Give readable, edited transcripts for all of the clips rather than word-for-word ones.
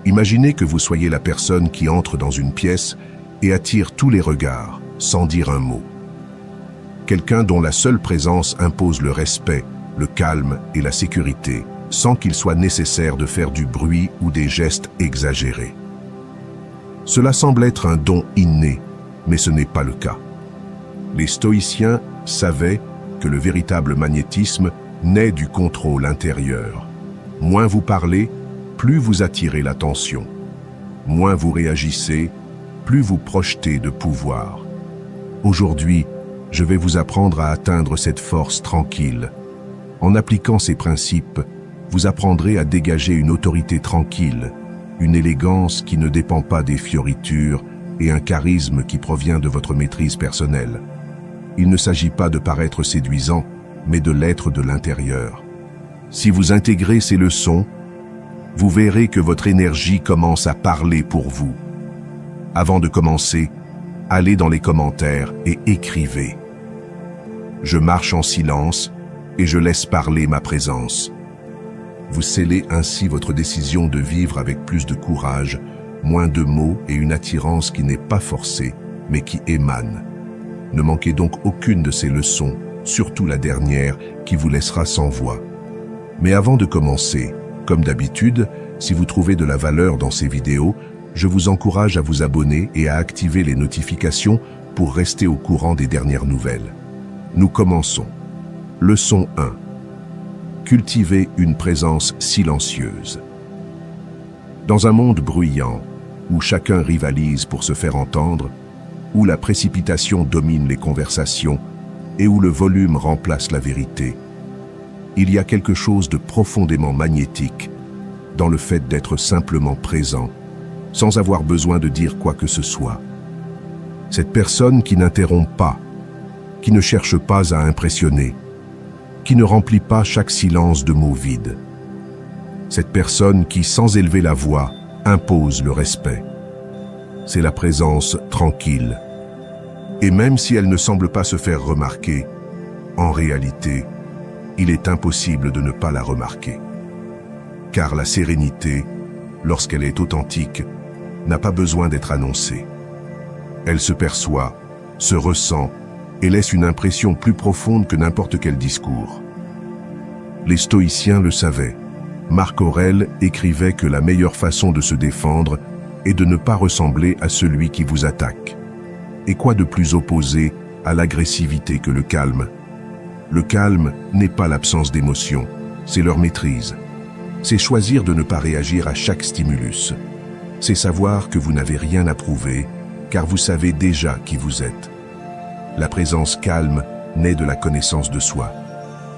Imaginez que vous soyez la personne qui entre dans une pièce et attire tous les regards, sans dire un mot. Quelqu'un dont la seule présence impose le respect, le calme et la sécurité, sans qu'il soit nécessaire de faire du bruit ou des gestes exagérés. Cela semble être un don inné, mais ce n'est pas le cas. Les stoïciens savaient que le véritable magnétisme naît du contrôle intérieur. Moins vous parlez, plus vous attirez l'attention. Moins vous réagissez, plus vous projetez de pouvoir. Aujourd'hui, je vais vous apprendre à atteindre cette force tranquille. En appliquant ces principes, vous apprendrez à dégager une autorité tranquille, une élégance qui ne dépend pas des fioritures et un charisme qui provient de votre maîtrise personnelle. Il ne s'agit pas de paraître séduisant, mais de l'être de l'intérieur. Si vous intégrez ces leçons, vous verrez que votre énergie commence à parler pour vous. Avant de commencer, allez dans les commentaires et écrivez. Je marche en silence et je laisse parler ma présence. Vous scellez ainsi votre décision de vivre avec plus de courage, moins de mots et une attirance qui n'est pas forcée, mais qui émane. Ne manquez donc aucune de ces leçons, surtout la dernière, qui vous laissera sans voix. Mais avant de commencer, comme d'habitude, si vous trouvez de la valeur dans ces vidéos, je vous encourage à vous abonner et à activer les notifications pour rester au courant des dernières nouvelles. Nous commençons. Leçon 1. Cultivez une présence silencieuse. Dans un monde bruyant, où chacun rivalise pour se faire entendre, où la précipitation domine les conversations et où le volume remplace la vérité, il y a quelque chose de profondément magnétique dans le fait d'être simplement présent, sans avoir besoin de dire quoi que ce soit. Cette personne qui n'interrompt pas, qui ne cherche pas à impressionner, qui ne remplit pas chaque silence de mots vides. Cette personne qui, sans élever la voix, impose le respect. C'est la présence tranquille. Et même si elle ne semble pas se faire remarquer, en réalité, il est impossible de ne pas la remarquer. Car la sérénité, lorsqu'elle est authentique, n'a pas besoin d'être annoncée. Elle se perçoit, se ressent et laisse une impression plus profonde que n'importe quel discours. Les stoïciens le savaient. Marc Aurèle écrivait que la meilleure façon de se défendre est de ne pas ressembler à celui qui vous attaque. Et quoi de plus opposé à l'agressivité que le calme? Le calme n'est pas l'absence d'émotion, c'est leur maîtrise. C'est choisir de ne pas réagir à chaque stimulus. C'est savoir que vous n'avez rien à prouver, car vous savez déjà qui vous êtes. La présence calme naît de la connaissance de soi.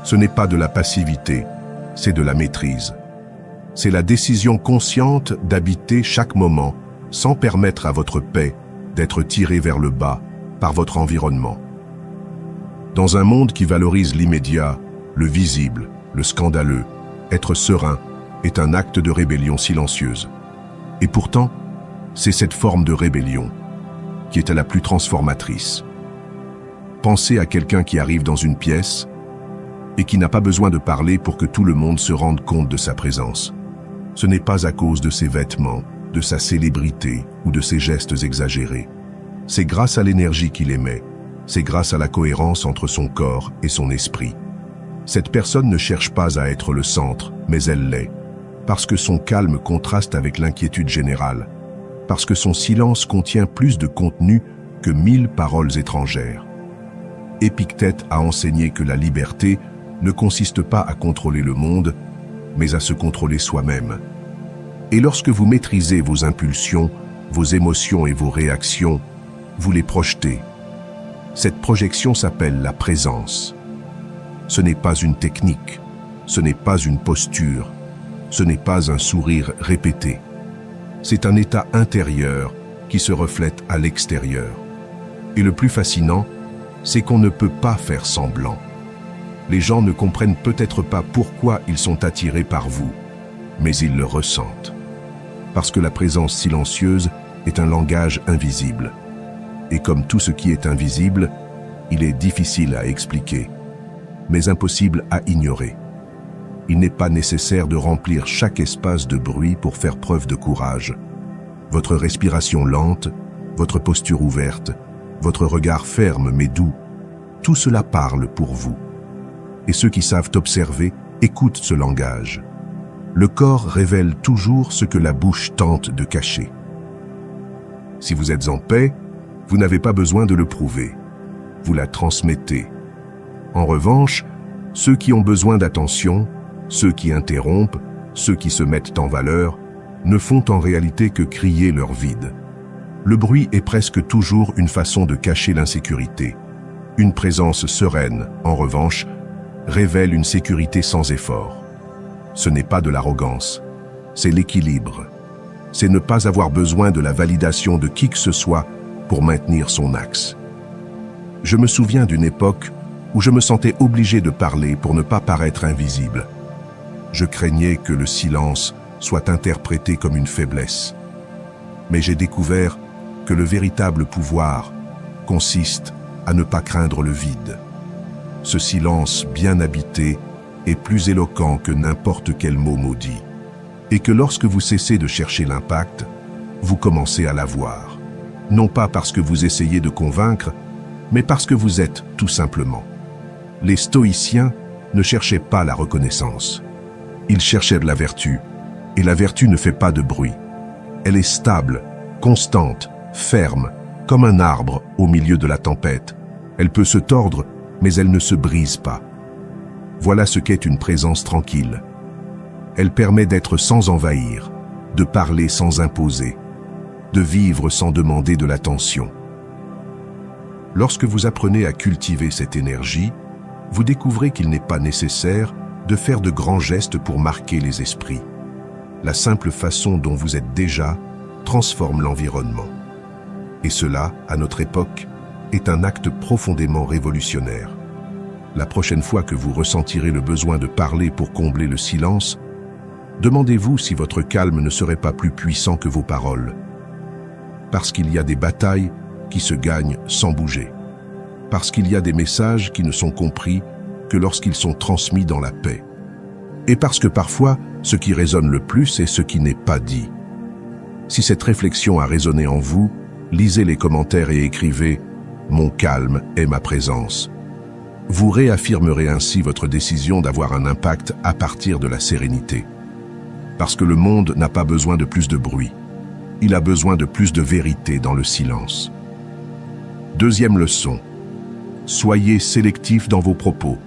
Ce n'est pas de la passivité, c'est de la maîtrise. C'est la décision consciente d'habiter chaque moment sans permettre à votre paix d'être tirée vers le bas par votre environnement. Dans un monde qui valorise l'immédiat, le visible, le scandaleux, être serein est un acte de rébellion silencieuse. Et pourtant, c'est cette forme de rébellion qui est la plus transformatrice. Pensez à quelqu'un qui arrive dans une pièce et qui n'a pas besoin de parler pour que tout le monde se rende compte de sa présence. Ce n'est pas à cause de ses vêtements, de sa célébrité ou de ses gestes exagérés. C'est grâce à l'énergie qu'il émet, c'est grâce à la cohérence entre son corps et son esprit. Cette personne ne cherche pas à être le centre, mais elle l'est, parce que son calme contraste avec l'inquiétude générale, parce que son silence contient plus de contenu que 1000 paroles étrangères. Épictète a enseigné que la liberté ne consiste pas à contrôler le monde, mais à se contrôler soi-même. Et lorsque vous maîtrisez vos impulsions, vos émotions et vos réactions, vous les projetez. Cette projection s'appelle la présence. Ce n'est pas une technique, ce n'est pas une posture, ce n'est pas un sourire répété. C'est un état intérieur qui se reflète à l'extérieur. Et le plus fascinant, c'est qu'on ne peut pas faire semblant. Les gens ne comprennent peut-être pas pourquoi ils sont attirés par vous, mais ils le ressentent. Parce que la présence silencieuse est un langage invisible. Et comme tout ce qui est invisible, il est difficile à expliquer, mais impossible à ignorer. Il n'est pas nécessaire de remplir chaque espace de bruit pour faire preuve de courage. Votre respiration lente, votre posture ouverte, votre regard ferme mais doux, tout cela parle pour vous. Et ceux qui savent observer écoutent ce langage. Le corps révèle toujours ce que la bouche tente de cacher. Si vous êtes en paix, vous n'avez pas besoin de le prouver. Vous la transmettez. En revanche, ceux qui ont besoin d'attention, ceux qui interrompent, ceux qui se mettent en valeur, ne font en réalité que crier leur vide. Le bruit est presque toujours une façon de cacher l'insécurité. Une présence sereine, en revanche, révèle une sécurité sans effort. Ce n'est pas de l'arrogance, c'est l'équilibre. C'est ne pas avoir besoin de la validation de qui que ce soit pour maintenir son axe. Je me souviens d'une époque où je me sentais obligé de parler pour ne pas paraître invisible. Je craignais que le silence soit interprété comme une faiblesse. Mais j'ai découvert que le véritable pouvoir consiste à ne pas craindre le vide. Ce silence bien habité est plus éloquent que n'importe quel mot maudit. Et que lorsque vous cessez de chercher l'impact, vous commencez à l'avoir. Non pas parce que vous essayez de convaincre, mais parce que vous êtes tout simplement. Les stoïciens ne cherchaient pas la reconnaissance. Ils cherchaient de la vertu, et la vertu ne fait pas de bruit. Elle est stable, constante, ferme, comme un arbre au milieu de la tempête. Elle peut se tordre, mais elle ne se brise pas. Voilà ce qu'est une présence tranquille. Elle permet d'être sans envahir, de parler sans imposer, de vivre sans demander de l'attention. Lorsque vous apprenez à cultiver cette énergie, vous découvrez qu'il n'est pas nécessaire de faire de grands gestes pour marquer les esprits. La simple façon dont vous êtes déjà transforme l'environnement. Et cela, à notre époque, est un acte profondément révolutionnaire. La prochaine fois que vous ressentirez le besoin de parler pour combler le silence, demandez-vous si votre calme ne serait pas plus puissant que vos paroles. Parce qu'il y a des batailles qui se gagnent sans bouger. Parce qu'il y a des messages qui ne sont compris que lorsqu'ils sont transmis dans la paix. Et parce que parfois, ce qui résonne le plus est ce qui n'est pas dit. Si cette réflexion a résonné en vous, lisez les commentaires et écrivez « Mon calme est ma présence ». Vous réaffirmerez ainsi votre décision d'avoir un impact à partir de la sérénité. Parce que le monde n'a pas besoin de plus de bruit. Il a besoin de plus de vérité dans le silence. Deuxième leçon. Soyez sélectif dans vos propos.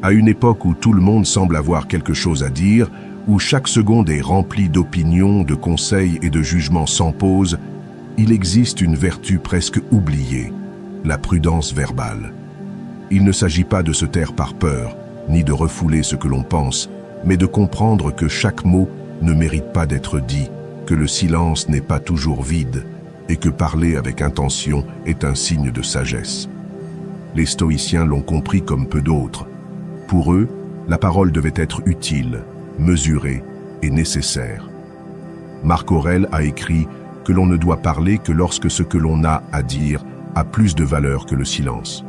À une époque où tout le monde semble avoir quelque chose à dire, où chaque seconde est remplie d'opinions, de conseils et de jugements sans pause, il existe une vertu presque oubliée, la prudence verbale. Il ne s'agit pas de se taire par peur, ni de refouler ce que l'on pense, mais de comprendre que chaque mot ne mérite pas d'être dit, que le silence n'est pas toujours vide, et que parler avec intention est un signe de sagesse. Les stoïciens l'ont compris comme peu d'autres. Pour eux, la parole devait être utile, mesurée et nécessaire. Marc Aurèle a écrit que l'on ne doit parler que lorsque ce que l'on a à dire a plus de valeur que le silence.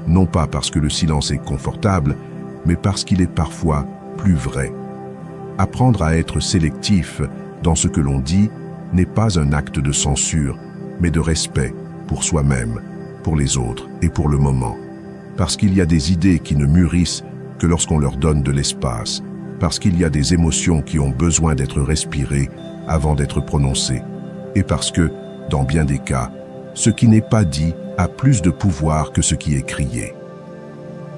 Non pas parce que le silence est confortable, mais parce qu'il est parfois plus vrai. Apprendre à être sélectif dans ce que l'on dit n'est pas un acte de censure, mais de respect pour soi-même, pour les autres et pour le moment. Parce qu'il y a des idées qui ne mûrissent que lorsqu'on leur donne de l'espace, parce qu'il y a des émotions qui ont besoin d'être respirées avant d'être prononcées, et parce que, dans bien des cas, ce qui n'est pas dit a plus de pouvoir que ce qui est crié.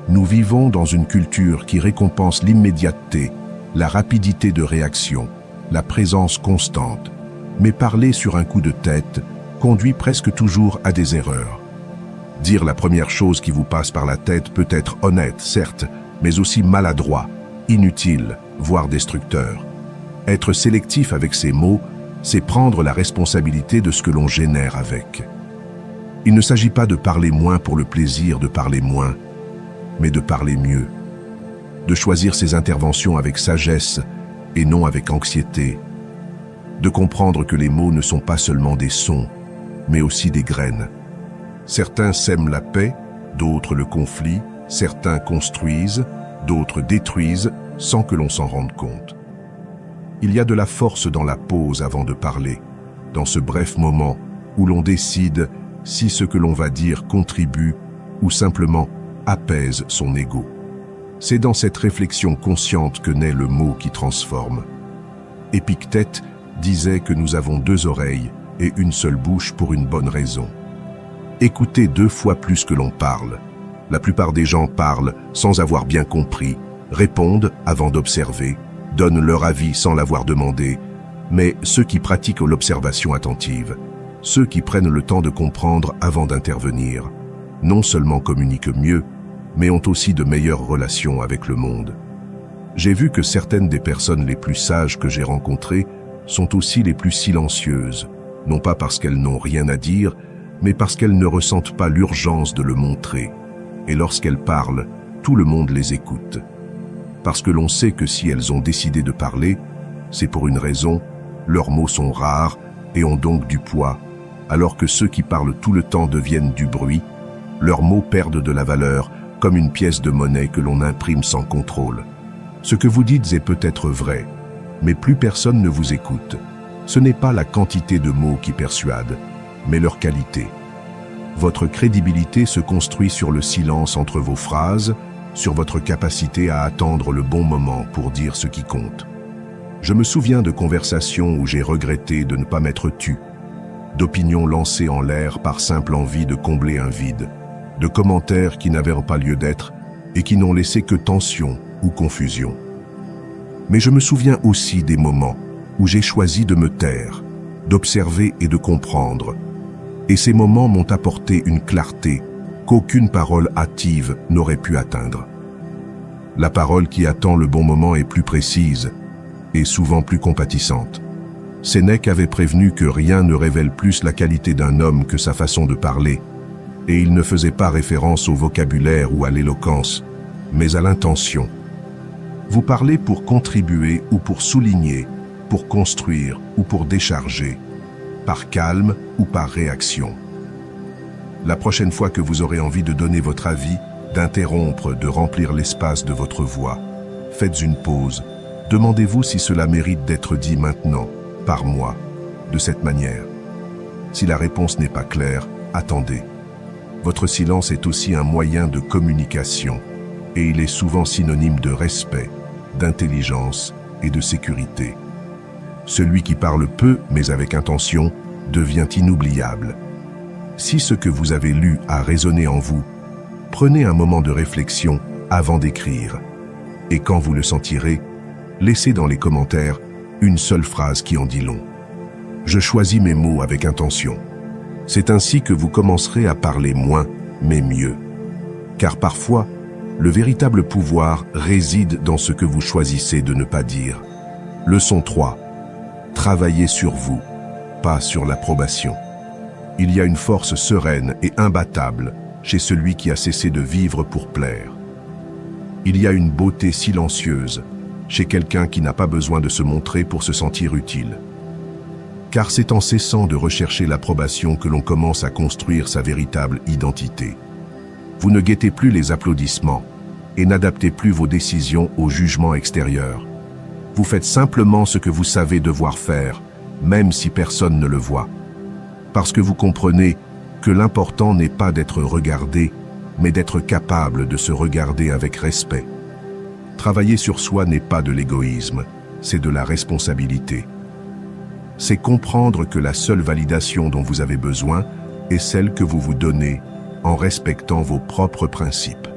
Nous vivons dans une culture qui récompense l'immédiateté, la rapidité de réaction, la présence constante, mais parler sur un coup de tête conduit presque toujours à des erreurs. Dire la première chose qui vous passe par la tête peut être honnête, certes, mais aussi maladroit, inutile, voire destructeur. Être sélectif avec ses mots, c'est prendre la responsabilité de ce que l'on génère avec. Il ne s'agit pas de parler moins pour le plaisir de parler moins, mais de parler mieux. De choisir ses interventions avec sagesse et non avec anxiété. De comprendre que les mots ne sont pas seulement des sons, mais aussi des graines. Certains sèment la paix, d'autres le conflit, certains construisent, d'autres détruisent, sans que l'on s'en rende compte. Il y a de la force dans la pause avant de parler, dans ce bref moment où l'on décide si ce que l'on va dire contribue ou simplement apaise son ego. C'est dans cette réflexion consciente que naît le mot qui transforme. Épictète disait que nous avons 2 oreilles et une seule bouche pour une bonne raison. Écoutez 2 fois plus que l'on parle. La plupart des gens parlent sans avoir bien compris, répondent avant d'observer, donnent leur avis sans l'avoir demandé, mais ceux qui pratiquent l'observation attentive, ceux qui prennent le temps de comprendre avant d'intervenir, non seulement communiquent mieux, mais ont aussi de meilleures relations avec le monde. J'ai vu que certaines des personnes les plus sages que j'ai rencontrées sont aussi les plus silencieuses, non pas parce qu'elles n'ont rien à dire, mais parce qu'elles ne ressentent pas l'urgence de le montrer. Et lorsqu'elles parlent, tout le monde les écoute. Parce que l'on sait que si elles ont décidé de parler, c'est pour une raison, leurs mots sont rares et ont donc du poids, alors que ceux qui parlent tout le temps deviennent du bruit, leurs mots perdent de la valeur, comme une pièce de monnaie que l'on imprime sans contrôle. Ce que vous dites est peut-être vrai, mais plus personne ne vous écoute. Ce n'est pas la quantité de mots qui persuade, mais leur qualité. Votre crédibilité se construit sur le silence entre vos phrases, sur votre capacité à attendre le bon moment pour dire ce qui compte. Je me souviens de conversations où j'ai regretté de ne pas m'être tu, d'opinions lancées en l'air par simple envie de combler un vide, de commentaires qui n'avaient pas lieu d'être et qui n'ont laissé que tension ou confusion. Mais je me souviens aussi des moments où j'ai choisi de me taire, d'observer et de comprendre. Et ces moments m'ont apporté une clarté qu'aucune parole hâtive n'aurait pu atteindre. La parole qui attend le bon moment est plus précise et souvent plus compatissante. Sénèque avait prévenu que rien ne révèle plus la qualité d'un homme que sa façon de parler, et il ne faisait pas référence au vocabulaire ou à l'éloquence, mais à l'intention. Vous parlez pour contribuer ou pour souligner, pour construire ou pour décharger, par calme ou par réaction. La prochaine fois que vous aurez envie de donner votre avis, d'interrompre, de remplir l'espace de votre voix, faites une pause. Demandez-vous si cela mérite d'être dit maintenant, par moi, de cette manière. Si la réponse n'est pas claire, attendez. Votre silence est aussi un moyen de communication, et il est souvent synonyme de respect, d'intelligence et de sécurité. Celui qui parle peu, mais avec intention, devient inoubliable. Si ce que vous avez lu a résonné en vous, prenez un moment de réflexion avant d'écrire. Et quand vous le sentirez, laissez dans les commentaires une seule phrase qui en dit long. Je choisis mes mots avec intention. C'est ainsi que vous commencerez à parler moins, mais mieux. Car parfois, le véritable pouvoir réside dans ce que vous choisissez de ne pas dire. Leçon 3. Travaillez sur vous, pas sur l'approbation. Il y a une force sereine et imbattable chez celui qui a cessé de vivre pour plaire. Il y a une beauté silencieuse chez quelqu'un qui n'a pas besoin de se montrer pour se sentir utile. Car c'est en cessant de rechercher l'approbation que l'on commence à construire sa véritable identité. Vous ne guettez plus les applaudissements et n'adaptez plus vos décisions au jugement extérieur. Vous faites simplement ce que vous savez devoir faire, même si personne ne le voit. Parce que vous comprenez que l'important n'est pas d'être regardé, mais d'être capable de se regarder avec respect. Travailler sur soi n'est pas de l'égoïsme, c'est de la responsabilité. C'est comprendre que la seule validation dont vous avez besoin est celle que vous vous donnez en respectant vos propres principes.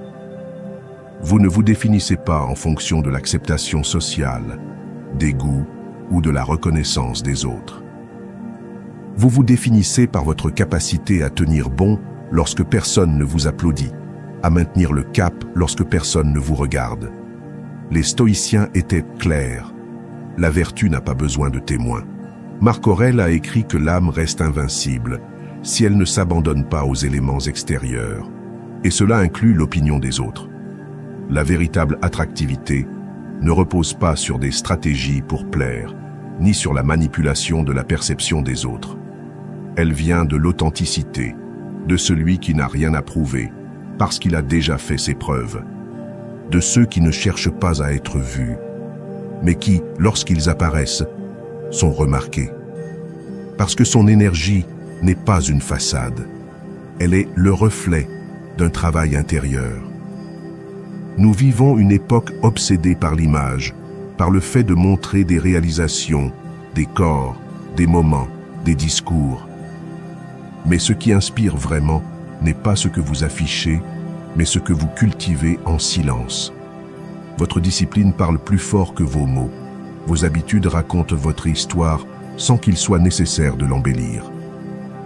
Vous ne vous définissez pas en fonction de l'acceptation sociale, des goûts ou de la reconnaissance des autres. Vous vous définissez par votre capacité à tenir bon lorsque personne ne vous applaudit, à maintenir le cap lorsque personne ne vous regarde. Les stoïciens étaient clairs. La vertu n'a pas besoin de témoins. Marc Aurèle a écrit que l'âme reste invincible si elle ne s'abandonne pas aux éléments extérieurs, et cela inclut l'opinion des autres. La véritable attractivité ne repose pas sur des stratégies pour plaire, ni sur la manipulation de la perception des autres. Elle vient de l'authenticité, de celui qui n'a rien à prouver, parce qu'il a déjà fait ses preuves. de ceux qui ne cherchent pas à être vus, mais qui, lorsqu'ils apparaissent, sont remarqués. Parce que son énergie n'est pas une façade, elle est le reflet d'un travail intérieur. Nous vivons une époque obsédée par l'image, par le fait de montrer des réalisations, des corps, des moments, des discours. Mais ce qui inspire vraiment n'est pas ce que vous affichez, mais ce que vous cultivez en silence. Votre discipline parle plus fort que vos mots. Vos habitudes racontent votre histoire sans qu'il soit nécessaire de l'embellir.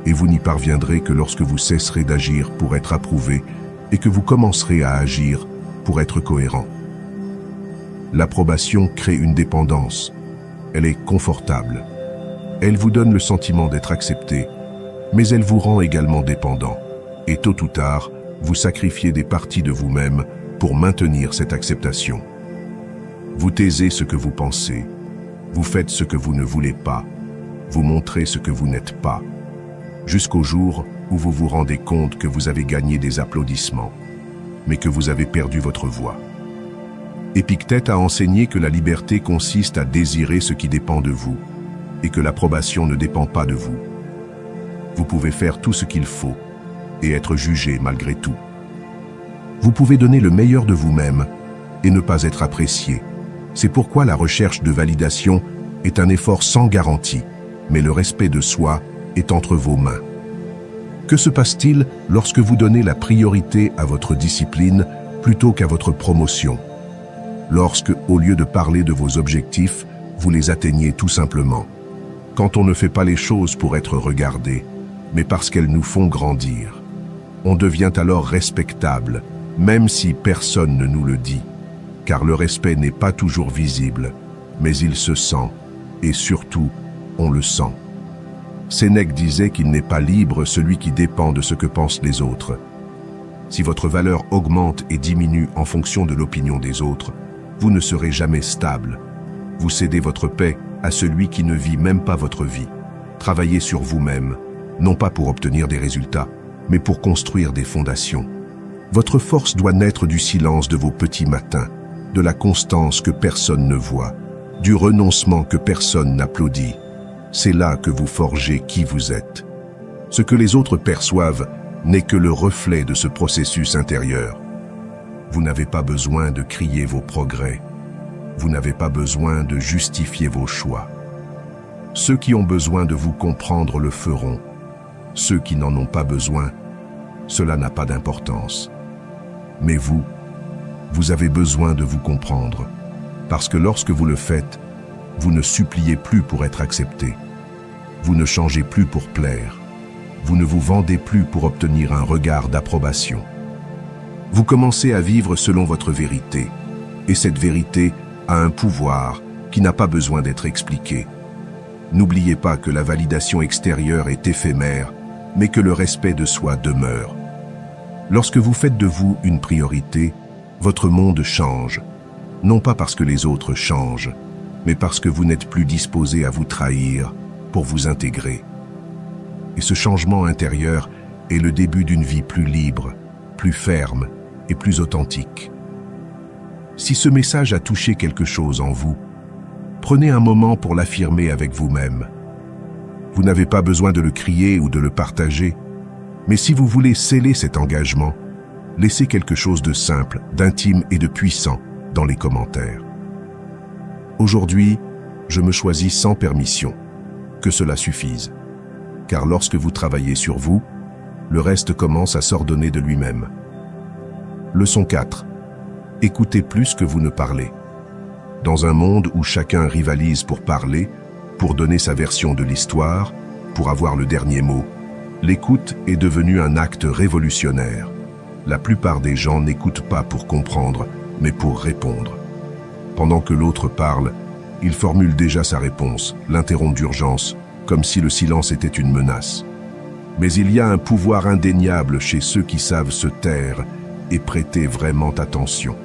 Et vous n'y parviendrez que lorsque vous cesserez d'agir pour être approuvé et que vous commencerez à agir pour être cohérent. L'approbation crée une dépendance. Elle est confortable. Elle vous donne le sentiment d'être accepté, mais elle vous rend également dépendant. Et tôt ou tard, vous sacrifiez des parties de vous-même pour maintenir cette acceptation. Vous taisez ce que vous pensez, vous faites ce que vous ne voulez pas, vous montrez ce que vous n'êtes pas, jusqu'au jour où vous vous rendez compte que vous avez gagné des applaudissements, mais que vous avez perdu votre voix. Épictète a enseigné que la liberté consiste à désirer ce qui dépend de vous, et que l'approbation ne dépend pas de vous. Vous pouvez faire tout ce qu'il faut, et être jugé malgré tout. Vous pouvez donner le meilleur de vous-même, et ne pas être apprécié. C'est pourquoi la recherche de validation est un effort sans garantie, mais le respect de soi est entre vos mains. Que se passe-t-il lorsque vous donnez la priorité à votre discipline plutôt qu'à votre promotion? Lorsque, au lieu de parler de vos objectifs, vous les atteignez tout simplement. Quand on ne fait pas les choses pour être regardé, mais parce qu'elles nous font grandir. On devient alors respectable, même si personne ne nous le dit, car le respect n'est pas toujours visible, mais il se sent, et surtout, on le sent. Sénèque disait qu'il n'est pas libre celui qui dépend de ce que pensent les autres. Si votre valeur augmente et diminue en fonction de l'opinion des autres, vous ne serez jamais stable. Vous cédez votre paix à celui qui ne vit même pas votre vie. Travaillez sur vous-même, non pas pour obtenir des résultats, mais pour construire des fondations. Votre force doit naître du silence de vos petits matins, de la constance que personne ne voit, du renoncement que personne n'applaudit. C'est là que vous forgez qui vous êtes. Ce que les autres perçoivent n'est que le reflet de ce processus intérieur. Vous n'avez pas besoin de crier vos progrès. Vous n'avez pas besoin de justifier vos choix. Ceux qui ont besoin de vous comprendre le feront. Ceux qui n'en ont pas besoin, cela n'a pas d'importance. Mais vous avez besoin de vous comprendre, parce que lorsque vous le faites, vous ne suppliez plus pour être accepté. Vous ne changez plus pour plaire. Vous ne vous vendez plus pour obtenir un regard d'approbation. Vous commencez à vivre selon votre vérité, et cette vérité a un pouvoir qui n'a pas besoin d'être expliqué. N'oubliez pas que la validation extérieure est éphémère, mais que le respect de soi demeure. Lorsque vous faites de vous une priorité, votre monde change, non pas parce que les autres changent, mais parce que vous n'êtes plus disposé à vous trahir pour vous intégrer. Et ce changement intérieur est le début d'une vie plus libre, plus ferme et plus authentique. Si ce message a touché quelque chose en vous, prenez un moment pour l'affirmer avec vous-même. Vous n'avez pas besoin de le crier ou de le partager, mais si vous voulez sceller cet engagement, laissez quelque chose de simple, d'intime et de puissant dans les commentaires. Aujourd'hui, je me choisis sans permission. Que cela suffise. Car lorsque vous travaillez sur vous, le reste commence à s'ordonner de lui-même. Leçon 4. Écoutez plus que vous ne parlez. Dans un monde où chacun rivalise pour parler, pour donner sa version de l'histoire, pour avoir le dernier mot, l'écoute est devenue un acte révolutionnaire. La plupart des gens n'écoutent pas pour comprendre, mais pour répondre. Pendant que l'autre parle, il formule déjà sa réponse, l'interrompt d'urgence, comme si le silence était une menace. Mais il y a un pouvoir indéniable chez ceux qui savent se taire et prêter vraiment attention.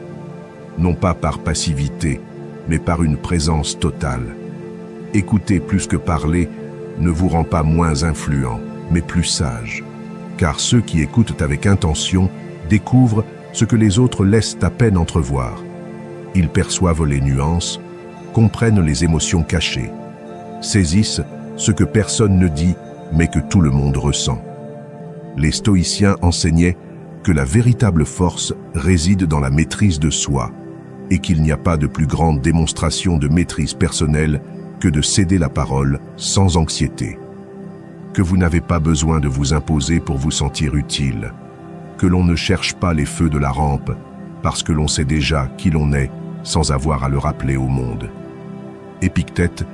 Non pas par passivité, mais par une présence totale. Écouter plus que parler ne vous rend pas moins influent, mais plus sage. Car ceux qui écoutent avec intention découvrent ce que les autres laissent à peine entrevoir. Ils perçoivent les nuances, comprennent les émotions cachées, saisissent ce que personne ne dit mais que tout le monde ressent. Les stoïciens enseignaient que la véritable force réside dans la maîtrise de soi et qu'il n'y a pas de plus grande démonstration de maîtrise personnelle que de céder la parole sans anxiété. Que vous n'avez pas besoin de vous imposer pour vous sentir utile, que l'on ne cherche pas les feux de la rampe parce que l'on sait déjà qui l'on est sans avoir à le rappeler au monde. Épictète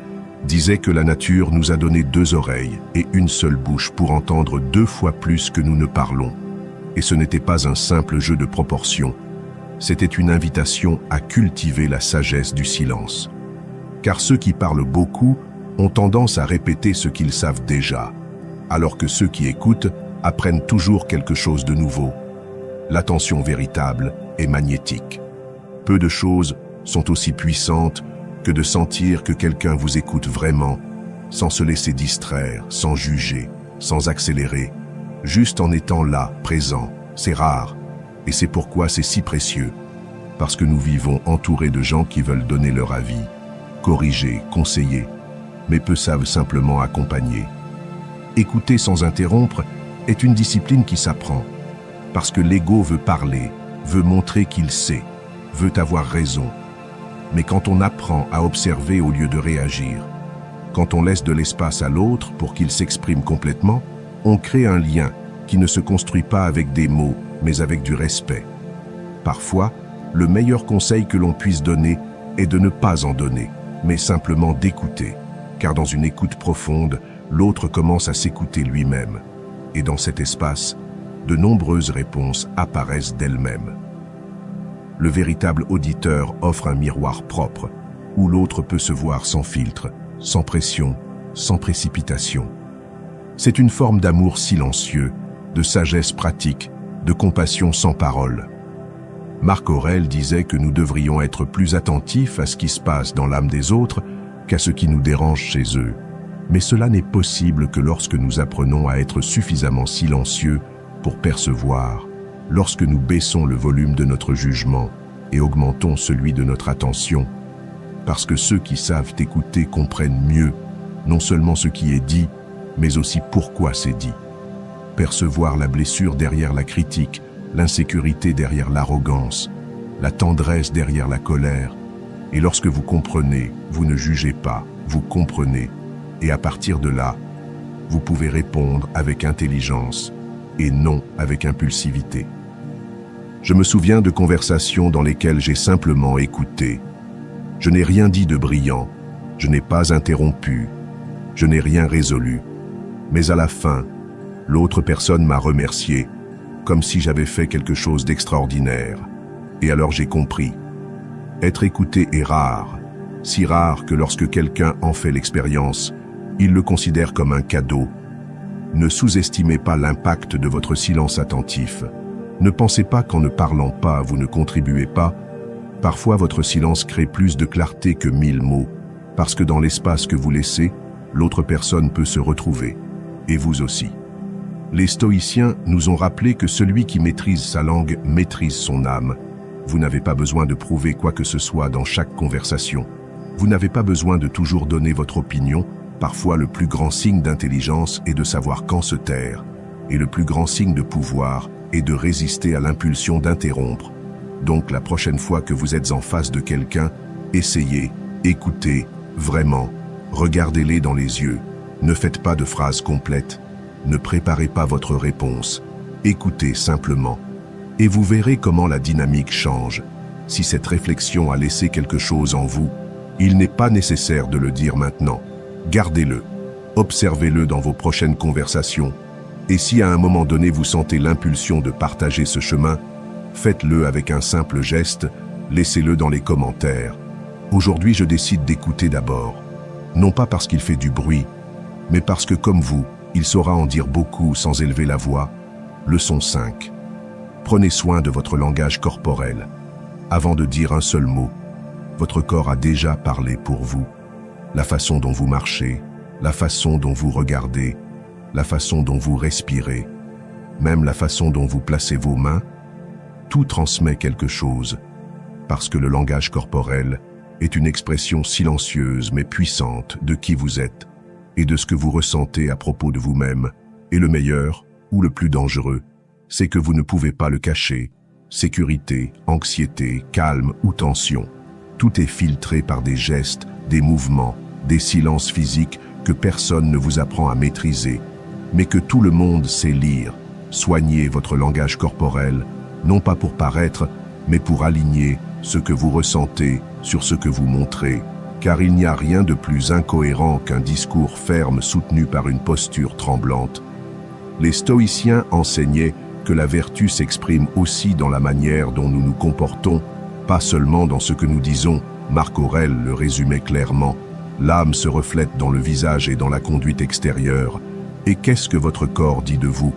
disait que la nature nous a donné 2 oreilles et une seule bouche pour entendre 2 fois plus que nous ne parlons. Et ce n'était pas un simple jeu de proportions, c'était une invitation à cultiver la sagesse du silence. Car ceux qui parlent beaucoup ont tendance à répéter ce qu'ils savent déjà, alors que ceux qui écoutent apprennent toujours quelque chose de nouveau. L'attention véritable est magnétique. Peu de choses sont aussi puissantes que de sentir que quelqu'un vous écoute vraiment, sans se laisser distraire, sans juger, sans accélérer, juste en étant là, présent. C'est rare, et c'est pourquoi c'est si précieux, parce que nous vivons entourés de gens qui veulent donner leur avis, corriger, conseiller, mais peu savent simplement accompagner. Écouter sans interrompre est une discipline qui s'apprend, parce que l'ego veut parler, veut montrer qu'il sait, veut avoir raison. Mais quand on apprend à observer au lieu de réagir, quand on laisse de l'espace à l'autre pour qu'il s'exprime complètement, on crée un lien qui ne se construit pas avec des mots, mais avec du respect. Parfois, le meilleur conseil que l'on puisse donner est de ne pas en donner, mais simplement d'écouter, car dans une écoute profonde, l'autre commence à s'écouter lui-même. Et dans cet espace, de nombreuses réponses apparaissent d'elles-mêmes. Le véritable auditeur offre un miroir propre, où l'autre peut se voir sans filtre, sans pression, sans précipitation. C'est une forme d'amour silencieux, de sagesse pratique, de compassion sans parole. Marc Aurèle disait que nous devrions être plus attentifs à ce qui se passe dans l'âme des autres qu'à ce qui nous dérange chez eux. Mais cela n'est possible que lorsque nous apprenons à être suffisamment silencieux pour percevoir, lorsque nous baissons le volume de notre jugement et augmentons celui de notre attention, parce que ceux qui savent écouter comprennent mieux, non seulement ce qui est dit, mais aussi pourquoi c'est dit. Percevoir la blessure derrière la critique, l'insécurité derrière l'arrogance, la tendresse derrière la colère. Et lorsque vous comprenez, vous ne jugez pas, vous comprenez. Et à partir de là, vous pouvez répondre avec intelligence et non avec impulsivité. Je me souviens de conversations dans lesquelles j'ai simplement écouté. Je n'ai rien dit de brillant, je n'ai pas interrompu, je n'ai rien résolu. Mais à la fin, l'autre personne m'a remercié, comme si j'avais fait quelque chose d'extraordinaire. Et alors j'ai compris. Être écouté est rare, si rare que lorsque quelqu'un en fait l'expérience, il le considère comme un cadeau. Ne sous-estimez pas l'impact de votre silence attentif. Ne pensez pas qu'en ne parlant pas, vous ne contribuez pas. Parfois, votre silence crée plus de clarté que 1000 mots, parce que dans l'espace que vous laissez, l'autre personne peut se retrouver, et vous aussi. Les stoïciens nous ont rappelé que celui qui maîtrise sa langue maîtrise son âme. Vous n'avez pas besoin de prouver quoi que ce soit dans chaque conversation. Vous n'avez pas besoin de toujours donner votre opinion. Parfois, le plus grand signe d'intelligence est de savoir quand se taire, et le plus grand signe de pouvoir est de résister à l'impulsion d'interrompre. Donc, la prochaine fois que vous êtes en face de quelqu'un, essayez, écoutez, vraiment, regardez-les dans les yeux. Ne faites pas de phrases complètes, ne préparez pas votre réponse, écoutez simplement. Et vous verrez comment la dynamique change. Si cette réflexion a laissé quelque chose en vous, il n'est pas nécessaire de le dire maintenant. Gardez-le, observez-le dans vos prochaines conversations. Et si à un moment donné vous sentez l'impulsion de partager ce chemin, faites-le avec un simple geste, laissez-le dans les commentaires. Aujourd'hui, je décide d'écouter d'abord. Non pas parce qu'il fait du bruit, mais parce que comme vous, il saura en dire beaucoup sans élever la voix. Leçon 5. Prenez soin de votre langage corporel. Avant de dire un seul mot, votre corps a déjà parlé pour vous. La façon dont vous marchez, la façon dont vous regardez, la façon dont vous respirez, même la façon dont vous placez vos mains. tout transmet quelque chose, parce que le langage corporel est une expression silencieuse mais puissante de qui vous êtes et de ce que vous ressentez à propos de vous-même. Et le meilleur, ou le plus dangereux, c'est que vous ne pouvez pas le cacher. Sécurité, anxiété, calme ou tension. Tout est filtré par des gestes, des mouvements, des silences physiques que personne ne vous apprend à maîtriser, mais que tout le monde sait lire. Soignez votre langage corporel, non pas pour paraître, mais pour aligner ce que vous ressentez sur ce que vous montrez, car il n'y a rien de plus incohérent qu'un discours ferme soutenu par une posture tremblante. Les stoïciens enseignaient que la vertu s'exprime aussi dans la manière dont nous nous comportons, pas seulement dans ce que nous disons. Marc Aurèle le résumait clairement. L'âme se reflète dans le visage et dans la conduite extérieure. Et qu'est-ce que votre corps dit de vous?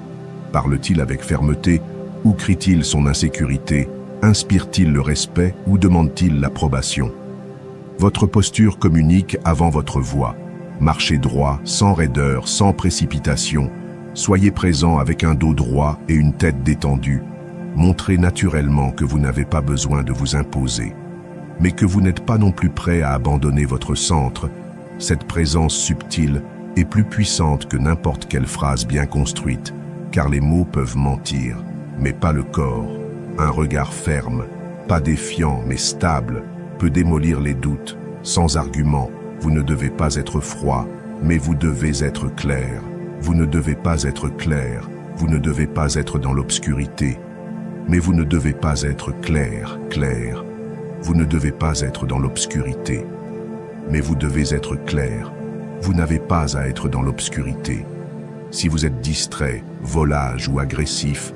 Parle-t-il avec fermeté ou crie-t-il son insécurité? Inspire-t-il le respect ou demande-t-il l'approbation? Votre posture communique avant votre voix. Marchez droit, sans raideur, sans précipitation. Soyez présent avec un dos droit et une tête détendue. Montrez naturellement que vous n'avez pas besoin de vous imposer, mais que vous n'êtes pas non plus prêt à abandonner votre centre. Cette présence subtile est plus puissante que n'importe quelle phrase bien construite, car les mots peuvent mentir, mais pas le corps. Un regard ferme, pas défiant mais stable, peut démolir les doutes. Sans argument, vous ne devez pas être froid, mais vous devez être clair. Vous ne devez pas être clair, vous ne devez pas être dans l'obscurité, mais vous ne devez pas être clair. Vous ne devez pas être dans l'obscurité, mais vous devez être clair. Vous n'avez pas à être dans l'obscurité. Si vous êtes distrait, volage ou agressif,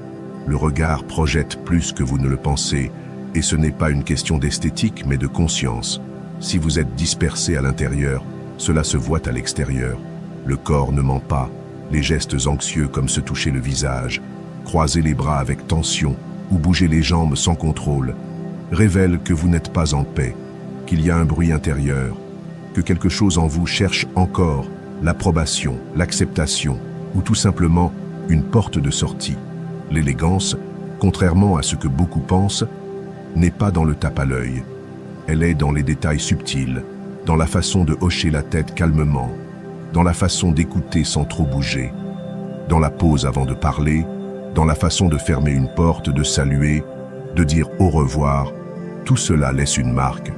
le regard projette plus que vous ne le pensez, et ce n'est pas une question d'esthétique mais de conscience. Si vous êtes dispersé à l'intérieur, cela se voit à l'extérieur. Le corps ne ment pas. Les gestes anxieux comme se toucher le visage, croiser les bras avec tension ou bouger les jambes sans contrôle, révèlent que vous n'êtes pas en paix, qu'il y a un bruit intérieur, que quelque chose en vous cherche encore l'approbation, l'acceptation ou tout simplement une porte de sortie. L'élégance, contrairement à ce que beaucoup pensent, n'est pas dans le tape à l'œil. Elle est dans les détails subtils, dans la façon de hocher la tête calmement, dans la façon d'écouter sans trop bouger, dans la pause avant de parler, dans la façon de fermer une porte, de saluer, de dire au revoir. Tout cela laisse une marque,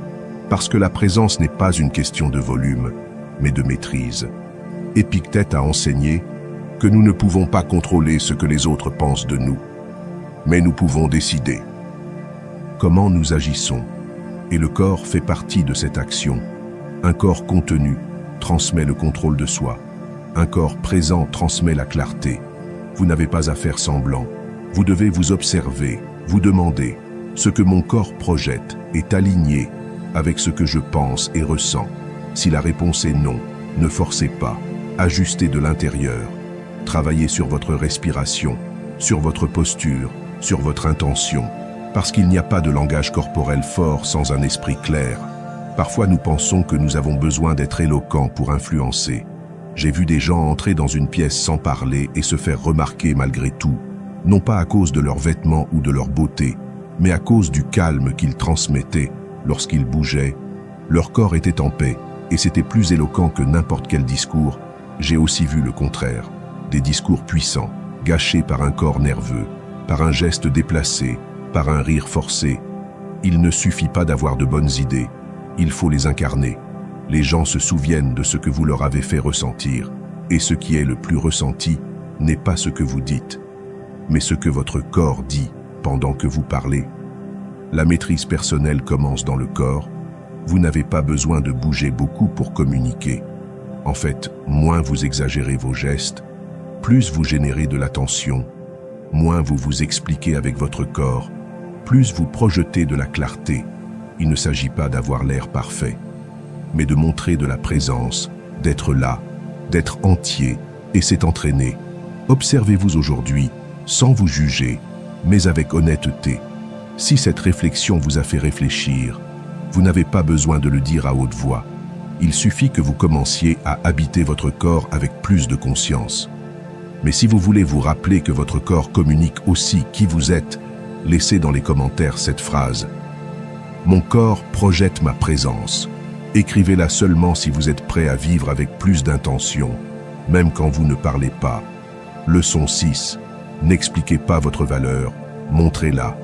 parce que la présence n'est pas une question de volume, mais de maîtrise. Épictète a enseigné que nous ne pouvons pas contrôler ce que les autres pensent de nous, mais nous pouvons décider comment nous agissons, et le corps fait partie de cette action. Un corps contenu transmet le contrôle de soi. Un corps présent transmet la clarté. Vous n'avez pas à faire semblant. Vous devez vous observer, vous demander, ce que mon corps projette est aligné avec ce que je pense et ressens. Si la réponse est non, ne forcez pas. Ajustez de l'intérieur. Travaillez sur votre respiration, sur votre posture, sur votre intention, parce qu'il n'y a pas de langage corporel fort sans un esprit clair. Parfois nous pensons que nous avons besoin d'être éloquents pour influencer. J'ai vu des gens entrer dans une pièce sans parler et se faire remarquer malgré tout, non pas à cause de leurs vêtements ou de leur beauté, mais à cause du calme qu'ils transmettaient lorsqu'ils bougeaient. Leur corps était en paix et c'était plus éloquent que n'importe quel discours. J'ai aussi vu le contraire, des discours puissants, gâchés par un corps nerveux, par un geste déplacé, par un rire forcé. Il ne suffit pas d'avoir de bonnes idées. Il faut les incarner. Les gens se souviennent de ce que vous leur avez fait ressentir. Et ce qui est le plus ressenti n'est pas ce que vous dites, mais ce que votre corps dit pendant que vous parlez. La maîtrise personnelle commence dans le corps. Vous n'avez pas besoin de bouger beaucoup pour communiquer. En fait, moins vous exagérez vos gestes, plus vous générez de l'attention, moins vous vous expliquez avec votre corps, plus vous projetez de la clarté. Il ne s'agit pas d'avoir l'air parfait, mais de montrer de la présence, d'être là, d'être entier, et c'est entraîné. Observez-vous aujourd'hui, sans vous juger, mais avec honnêteté. Si cette réflexion vous a fait réfléchir, vous n'avez pas besoin de le dire à haute voix. Il suffit que vous commenciez à habiter votre corps avec plus de conscience. Mais si vous voulez vous rappeler que votre corps communique aussi qui vous êtes, laissez dans les commentaires cette phrase. Mon corps projette ma présence. Écrivez-la seulement si vous êtes prêt à vivre avec plus d'intention, même quand vous ne parlez pas. Leçon 6. N'expliquez pas votre valeur, montrez-la.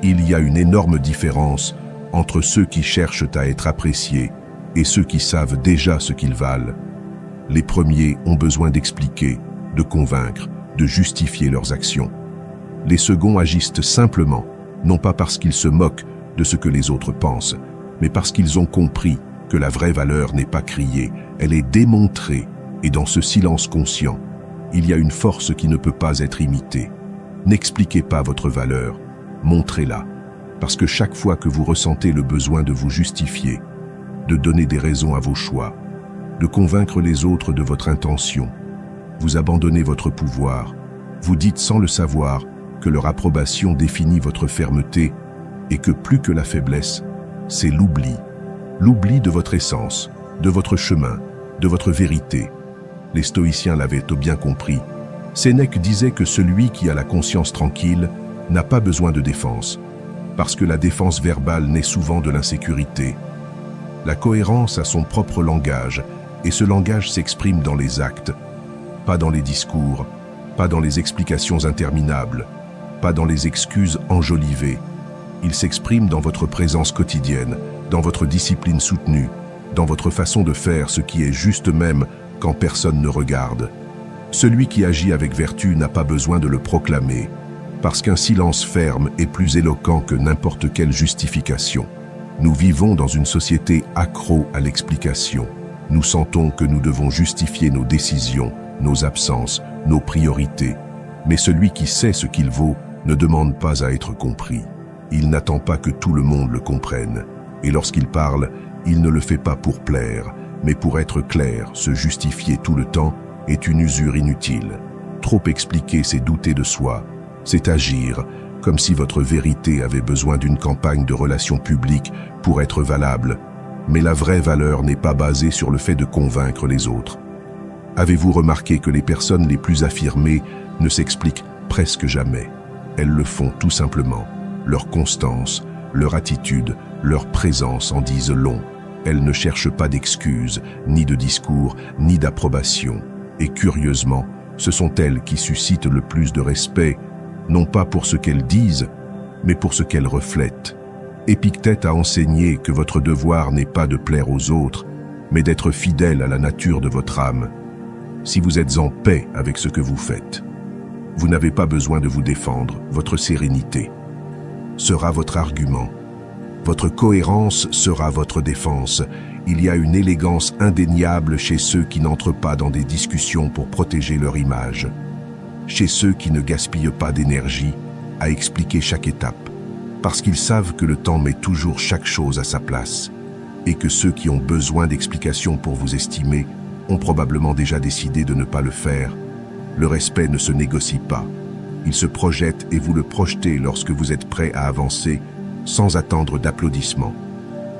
Il y a une énorme différence entre ceux qui cherchent à être appréciés et ceux qui savent déjà ce qu'ils valent. Les premiers ont besoin d'expliquer, de convaincre, de justifier leurs actions. Les seconds agissent simplement, non pas parce qu'ils se moquent de ce que les autres pensent, mais parce qu'ils ont compris que la vraie valeur n'est pas criée, elle est démontrée, et dans ce silence conscient, il y a une force qui ne peut pas être imitée. N'expliquez pas votre valeur, montrez-la, parce que chaque fois que vous ressentez le besoin de vous justifier, de donner des raisons à vos choix, de convaincre les autres de votre intention, vous abandonnez votre pouvoir, vous dites sans le savoir que leur approbation définit votre fermeté et que plus que la faiblesse, c'est l'oubli. L'oubli de votre essence, de votre chemin, de votre vérité. Les stoïciens l'avaient bien compris. Sénèque disait que celui qui a la conscience tranquille n'a pas besoin de défense, parce que la défense verbale naît souvent de l'insécurité. La cohérence a son propre langage, et ce langage s'exprime dans les actes, pas dans les discours, pas dans les explications interminables, pas dans les excuses enjolivées. Il s'exprime dans votre présence quotidienne, dans votre discipline soutenue, dans votre façon de faire ce qui est juste même quand personne ne regarde. Celui qui agit avec vertu n'a pas besoin de le proclamer, parce qu'un silence ferme est plus éloquent que n'importe quelle justification. Nous vivons dans une société accro à l'explication. Nous sentons que nous devons justifier nos décisions, nos absences, nos priorités. Mais celui qui sait ce qu'il vaut ne demande pas à être compris. Il n'attend pas que tout le monde le comprenne. Et lorsqu'il parle, il ne le fait pas pour plaire, mais pour être clair. Se justifier tout le temps est une usure inutile. Trop expliquer, c'est douter de soi. C'est agir comme si votre vérité avait besoin d'une campagne de relations publiques pour être valable. Mais la vraie valeur n'est pas basée sur le fait de convaincre les autres. Avez-vous remarqué que les personnes les plus affirmées ne s'expliquent presque jamais? Elles le font tout simplement. Leur constance, leur attitude, leur présence en disent long. Elles ne cherchent pas d'excuses, ni de discours, ni d'approbation. Et curieusement, ce sont elles qui suscitent le plus de respect, non pas pour ce qu'elles disent, mais pour ce qu'elles reflètent. Épictète a enseigné que votre devoir n'est pas de plaire aux autres, mais d'être fidèle à la nature de votre âme. Si vous êtes en paix avec ce que vous faites, vous n'avez pas besoin de vous défendre. Votre sérénité sera votre argument. Votre cohérence sera votre défense. Il y a une élégance indéniable chez ceux qui n'entrent pas dans des discussions pour protéger leur image. Chez ceux qui ne gaspillent pas d'énergie à expliquer chaque étape, parce qu'ils savent que le temps met toujours chaque chose à sa place, et que ceux qui ont besoin d'explications pour vous estimer ont probablement déjà décidé de ne pas le faire. Le respect ne se négocie pas. Il se projette et vous le projetez lorsque vous êtes prêt à avancer sans attendre d'applaudissements.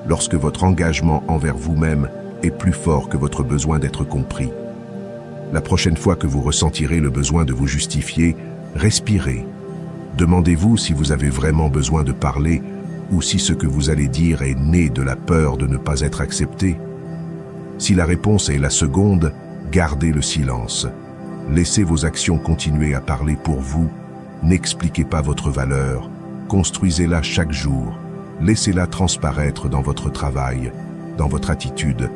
Lorsque votre engagement envers vous-même est plus fort que votre besoin d'être compris. La prochaine fois que vous ressentirez le besoin de vous justifier, respirez. Demandez-vous si vous avez vraiment besoin de parler ou si ce que vous allez dire est né de la peur de ne pas être accepté. Si la réponse est la seconde, gardez le silence. Laissez vos actions continuer à parler pour vous. N'expliquez pas votre valeur. Construisez-la chaque jour. Laissez-la transparaître dans votre travail, dans votre attitude,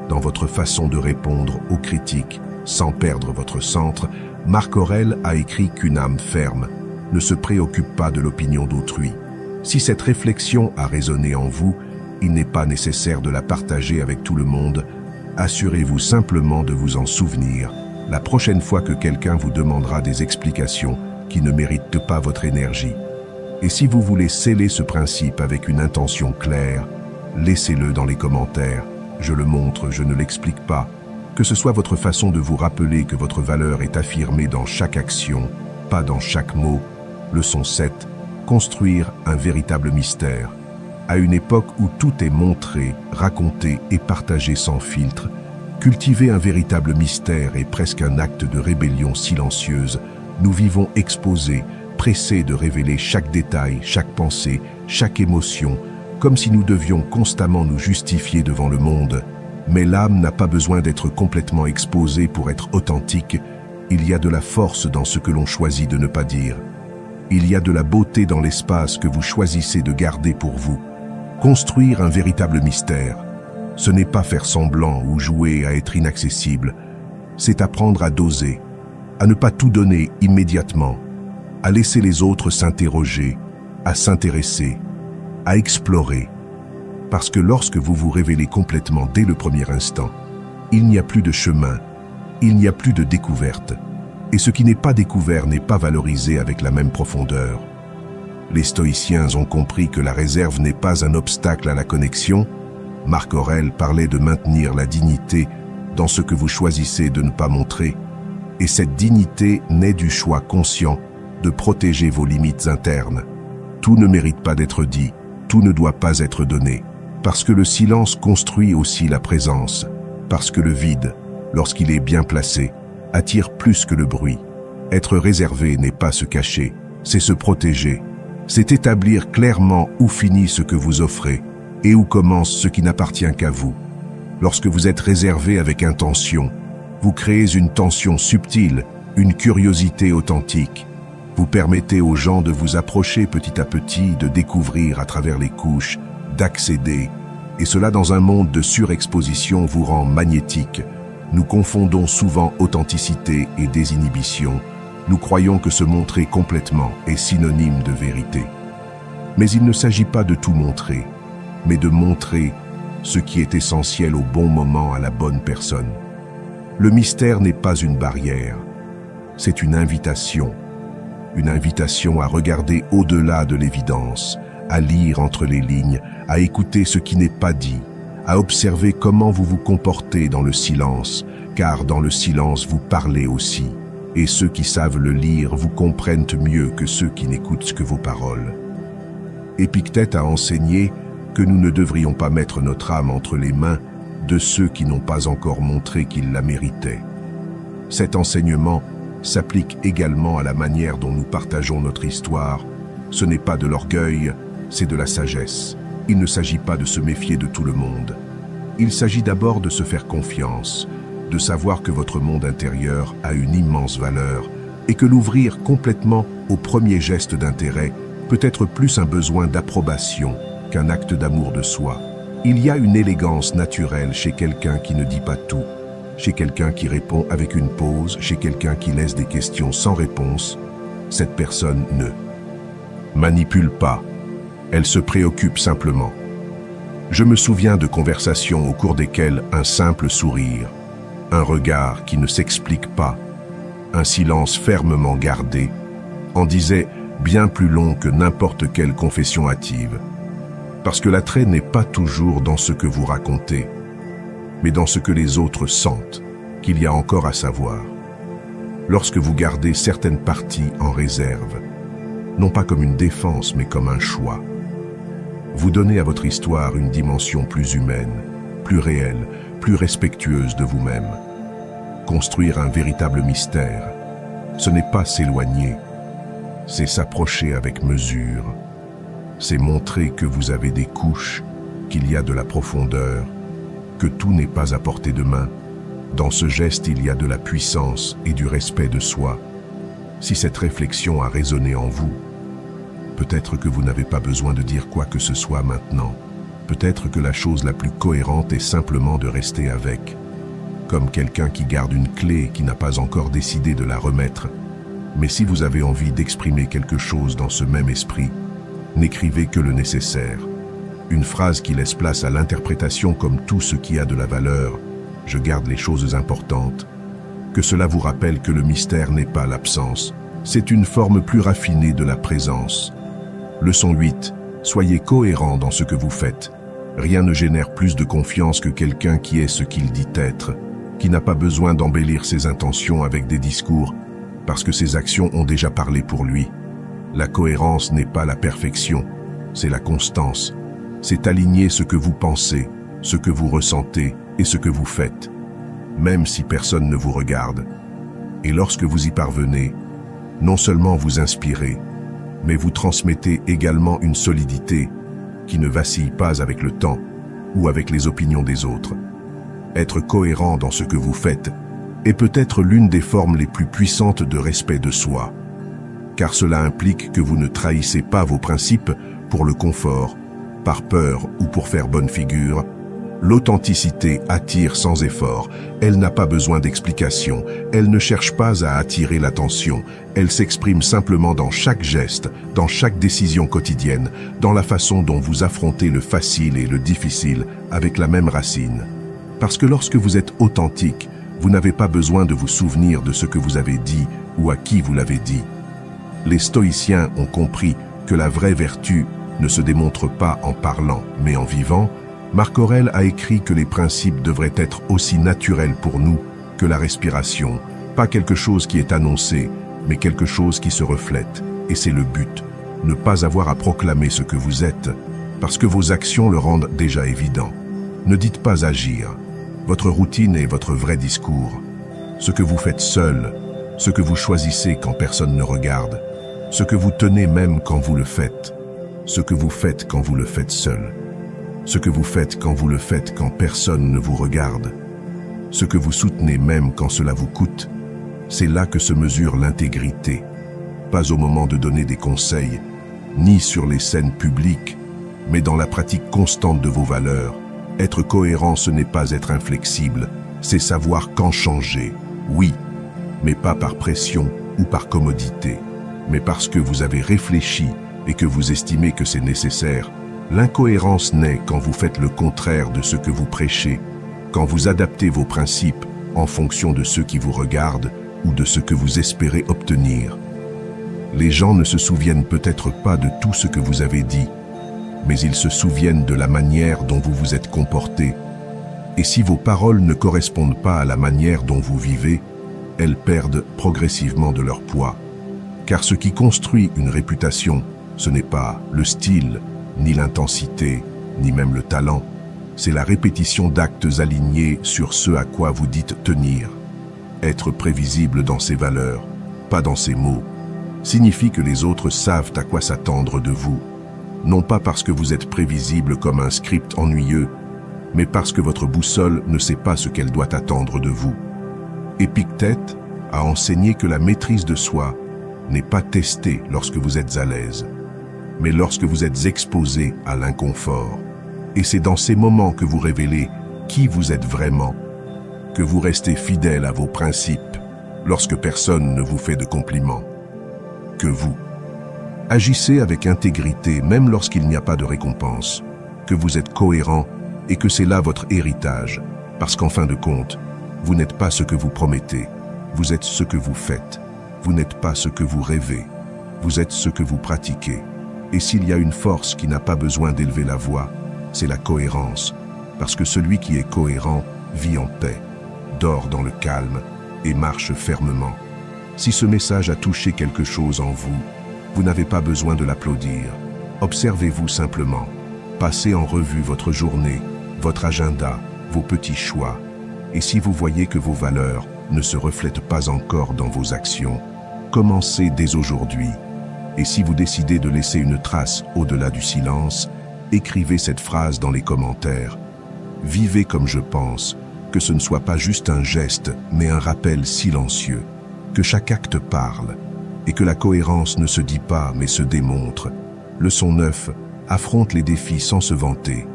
dans votre façon de répondre aux critiques, sans perdre votre centre. Marc Aurèle a écrit qu'une âme ferme ne se préoccupe pas de l'opinion d'autrui. Si cette réflexion a résonné en vous, il n'est pas nécessaire de la partager avec tout le monde. Assurez-vous simplement de vous en souvenir la prochaine fois que quelqu'un vous demandera des explications qui ne méritent pas votre énergie. Et si vous voulez sceller ce principe avec une intention claire, laissez-le dans les commentaires. Je le montre, je ne l'explique pas. Que ce soit votre façon de vous rappeler que votre valeur est affirmée dans chaque action, pas dans chaque mot. Leçon 7. Construire un véritable mystère. À une époque où tout est montré, raconté et partagé sans filtre, cultiver un véritable mystère est presque un acte de rébellion silencieuse. Nous vivons exposés, pressés de révéler chaque détail, chaque pensée, chaque émotion, comme si nous devions constamment nous justifier devant le monde. Mais l'âme n'a pas besoin d'être complètement exposée pour être authentique. Il y a de la force dans ce que l'on choisit de ne pas dire. Il y a de la beauté dans l'espace que vous choisissez de garder pour vous. Construire un véritable mystère, ce n'est pas faire semblant ou jouer à être inaccessible. C'est apprendre à doser, à ne pas tout donner immédiatement, à laisser les autres s'interroger, à s'intéresser, à explorer. Parce que lorsque vous vous révélez complètement dès le premier instant, il n'y a plus de chemin, il n'y a plus de découverte. Et ce qui n'est pas découvert n'est pas valorisé avec la même profondeur. Les stoïciens ont compris que la réserve n'est pas un obstacle à la connexion. Marc Aurèle parlait de maintenir la dignité dans ce que vous choisissez de ne pas montrer. Et cette dignité naît du choix conscient de protéger vos limites internes. Tout ne mérite pas d'être dit, tout ne doit pas être donné. Parce que le silence construit aussi la présence. Parce que le vide, lorsqu'il est bien placé, attire plus que le bruit. Être réservé n'est pas se cacher, c'est se protéger. C'est établir clairement où finit ce que vous offrez et où commence ce qui n'appartient qu'à vous. Lorsque vous êtes réservé avec intention, vous créez une tension subtile, une curiosité authentique. Vous permettez aux gens de vous approcher petit à petit, de découvrir à travers les couches, d'accéder. Et cela dans un monde de surexposition vous rend magnétique. Nous confondons souvent authenticité et désinhibition. Nous croyons que se montrer complètement est synonyme de vérité. Mais il ne s'agit pas de tout montrer, mais de montrer ce qui est essentiel au bon moment à la bonne personne. Le mystère n'est pas une barrière, c'est une invitation à regarder au-delà de l'évidence, à lire entre les lignes, à écouter ce qui n'est pas dit, à observer comment vous vous comportez dans le silence, car dans le silence vous parlez aussi. Et ceux qui savent le lire vous comprennent mieux que ceux qui n'écoutent que vos paroles. Épictète a enseigné que nous ne devrions pas mettre notre âme entre les mains de ceux qui n'ont pas encore montré qu'ils la méritaient. Cet enseignement s'applique également à la manière dont nous partageons notre histoire. Ce n'est pas de l'orgueil, c'est de la sagesse. Il ne s'agit pas de se méfier de tout le monde. Il s'agit d'abord de se faire confiance, de savoir que votre monde intérieur a une immense valeur et que l'ouvrir complètement au premier geste d'intérêt peut être plus un besoin d'approbation qu'un acte d'amour de soi. Il y a une élégance naturelle chez quelqu'un qui ne dit pas tout, chez quelqu'un qui répond avec une pause, chez quelqu'un qui laisse des questions sans réponse. Cette personne ne manipule pas, elle se préoccupe simplement. Je me souviens de conversations au cours desquelles un simple sourire, un regard qui ne s'explique pas, un silence fermement gardé, en disait bien plus long que n'importe quelle confession hâtive. Parce que l'attrait n'est pas toujours dans ce que vous racontez, mais dans ce que les autres sentent, qu'il y a encore à savoir. Lorsque vous gardez certaines parties en réserve, non pas comme une défense, mais comme un choix, vous donnez à votre histoire une dimension plus humaine, plus réelle, plus respectueuse de vous-même. Construire un véritable mystère, ce n'est pas s'éloigner, c'est s'approcher avec mesure. C'est montrer que vous avez des couches, qu'il y a de la profondeur, que tout n'est pas à portée de main. Dans ce geste, il y a de la puissance et du respect de soi. Si cette réflexion a résonné en vous, peut-être que vous n'avez pas besoin de dire quoi que ce soit maintenant. Peut-être que la chose la plus cohérente est simplement de rester avec, comme quelqu'un qui garde une clé et qui n'a pas encore décidé de la remettre. Mais si vous avez envie d'exprimer quelque chose dans ce même esprit, n'écrivez que le nécessaire. Une phrase qui laisse place à l'interprétation comme tout ce qui a de la valeur. Je garde les choses importantes. Que cela vous rappelle que le mystère n'est pas l'absence, c'est une forme plus raffinée de la présence. Leçon 8. Soyez cohérent dans ce que vous faites. Rien ne génère plus de confiance que quelqu'un qui est ce qu'il dit être, qui n'a pas besoin d'embellir ses intentions avec des discours, parce que ses actions ont déjà parlé pour lui. La cohérence n'est pas la perfection, c'est la constance. C'est aligner ce que vous pensez, ce que vous ressentez et ce que vous faites, même si personne ne vous regarde. Et lorsque vous y parvenez, non seulement vous inspirez, mais vous transmettez également une solidité qui ne vacille pas avec le temps ou avec les opinions des autres. Être cohérent dans ce que vous faites est peut-être l'une des formes les plus puissantes de respect de soi, car cela implique que vous ne trahissez pas vos principes pour le confort, par peur ou pour faire bonne figure. L'authenticité attire sans effort, elle n'a pas besoin d'explication, elle ne cherche pas à attirer l'attention, elle s'exprime simplement dans chaque geste, dans chaque décision quotidienne, dans la façon dont vous affrontez le facile et le difficile avec la même racine. Parce que lorsque vous êtes authentique, vous n'avez pas besoin de vous souvenir de ce que vous avez dit ou à qui vous l'avez dit. Les stoïciens ont compris que la vraie vertu ne se démontre pas en parlant, mais en vivant. Marc Aurèle a écrit que les principes devraient être aussi naturels pour nous que la respiration, pas quelque chose qui est annoncé, mais quelque chose qui se reflète. Et c'est le but, ne pas avoir à proclamer ce que vous êtes, parce que vos actions le rendent déjà évident. Ne dites pas agir. Votre routine est votre vrai discours. Ce que vous faites seul, ce que vous choisissez quand personne ne regarde, ce que vous tenez même quand vous le faites, ce que vous faites quand vous le faites seul. Ce que vous faites quand vous le faites quand personne ne vous regarde, ce que vous soutenez même quand cela vous coûte, c'est là que se mesure l'intégrité. Pas au moment de donner des conseils, ni sur les scènes publiques, mais dans la pratique constante de vos valeurs. Être cohérent, ce n'est pas être inflexible, c'est savoir quand changer, oui, mais pas par pression ou par commodité, mais parce que vous avez réfléchi et que vous estimez que c'est nécessaire. L'incohérence naît quand vous faites le contraire de ce que vous prêchez, quand vous adaptez vos principes en fonction de ceux qui vous regardent ou de ce que vous espérez obtenir. Les gens ne se souviennent peut-être pas de tout ce que vous avez dit, mais ils se souviennent de la manière dont vous vous êtes comporté. Et si vos paroles ne correspondent pas à la manière dont vous vivez, elles perdent progressivement de leur poids. Car ce qui construit une réputation, ce n'est pas le style, ni l'intensité, ni même le talent. C'est la répétition d'actes alignés sur ce à quoi vous dites tenir. Être prévisible dans ses valeurs, pas dans ses mots, signifie que les autres savent à quoi s'attendre de vous. Non pas parce que vous êtes prévisible comme un script ennuyeux, mais parce que votre boussole ne sait pas ce qu'elle doit attendre de vous. Épictète a enseigné que la maîtrise de soi n'est pas testée lorsque vous êtes à l'aise, mais lorsque vous êtes exposé à l'inconfort. Et c'est dans ces moments que vous révélez qui vous êtes vraiment, que vous restez fidèle à vos principes lorsque personne ne vous fait de compliments, que vous agissez avec intégrité même lorsqu'il n'y a pas de récompense, que vous êtes cohérent et que c'est là votre héritage, parce qu'en fin de compte, vous n'êtes pas ce que vous promettez, vous êtes ce que vous faites, vous n'êtes pas ce que vous rêvez, vous êtes ce que vous pratiquez. Et s'il y a une force qui n'a pas besoin d'élever la voix, c'est la cohérence, parce que celui qui est cohérent vit en paix, dort dans le calme et marche fermement. Si ce message a touché quelque chose en vous, vous n'avez pas besoin de l'applaudir. Observez-vous simplement. Passez en revue votre journée, votre agenda, vos petits choix. Et si vous voyez que vos valeurs ne se reflètent pas encore dans vos actions, commencez dès aujourd'hui. Et si vous décidez de laisser une trace au-delà du silence, écrivez cette phrase dans les commentaires. Vivez comme je pense, que ce ne soit pas juste un geste, mais un rappel silencieux, que chaque acte parle, et que la cohérence ne se dit pas, mais se démontre. Leçon 9, affronte les défis sans se vanter.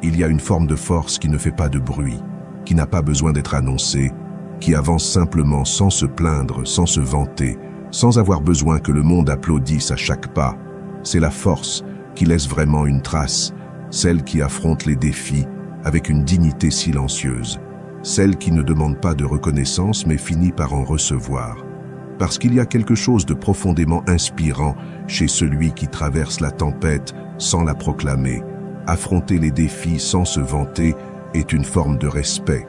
Il y a une forme de force qui ne fait pas de bruit, qui n'a pas besoin d'être annoncée, qui avance simplement sans se plaindre, sans se vanter, sans avoir besoin que le monde applaudisse à chaque pas. C'est la force qui laisse vraiment une trace, celle qui affronte les défis avec une dignité silencieuse, celle qui ne demande pas de reconnaissance mais finit par en recevoir. Parce qu'il y a quelque chose de profondément inspirant chez celui qui traverse la tempête sans la proclamer. Affronter les défis sans se vanter est une forme de respect.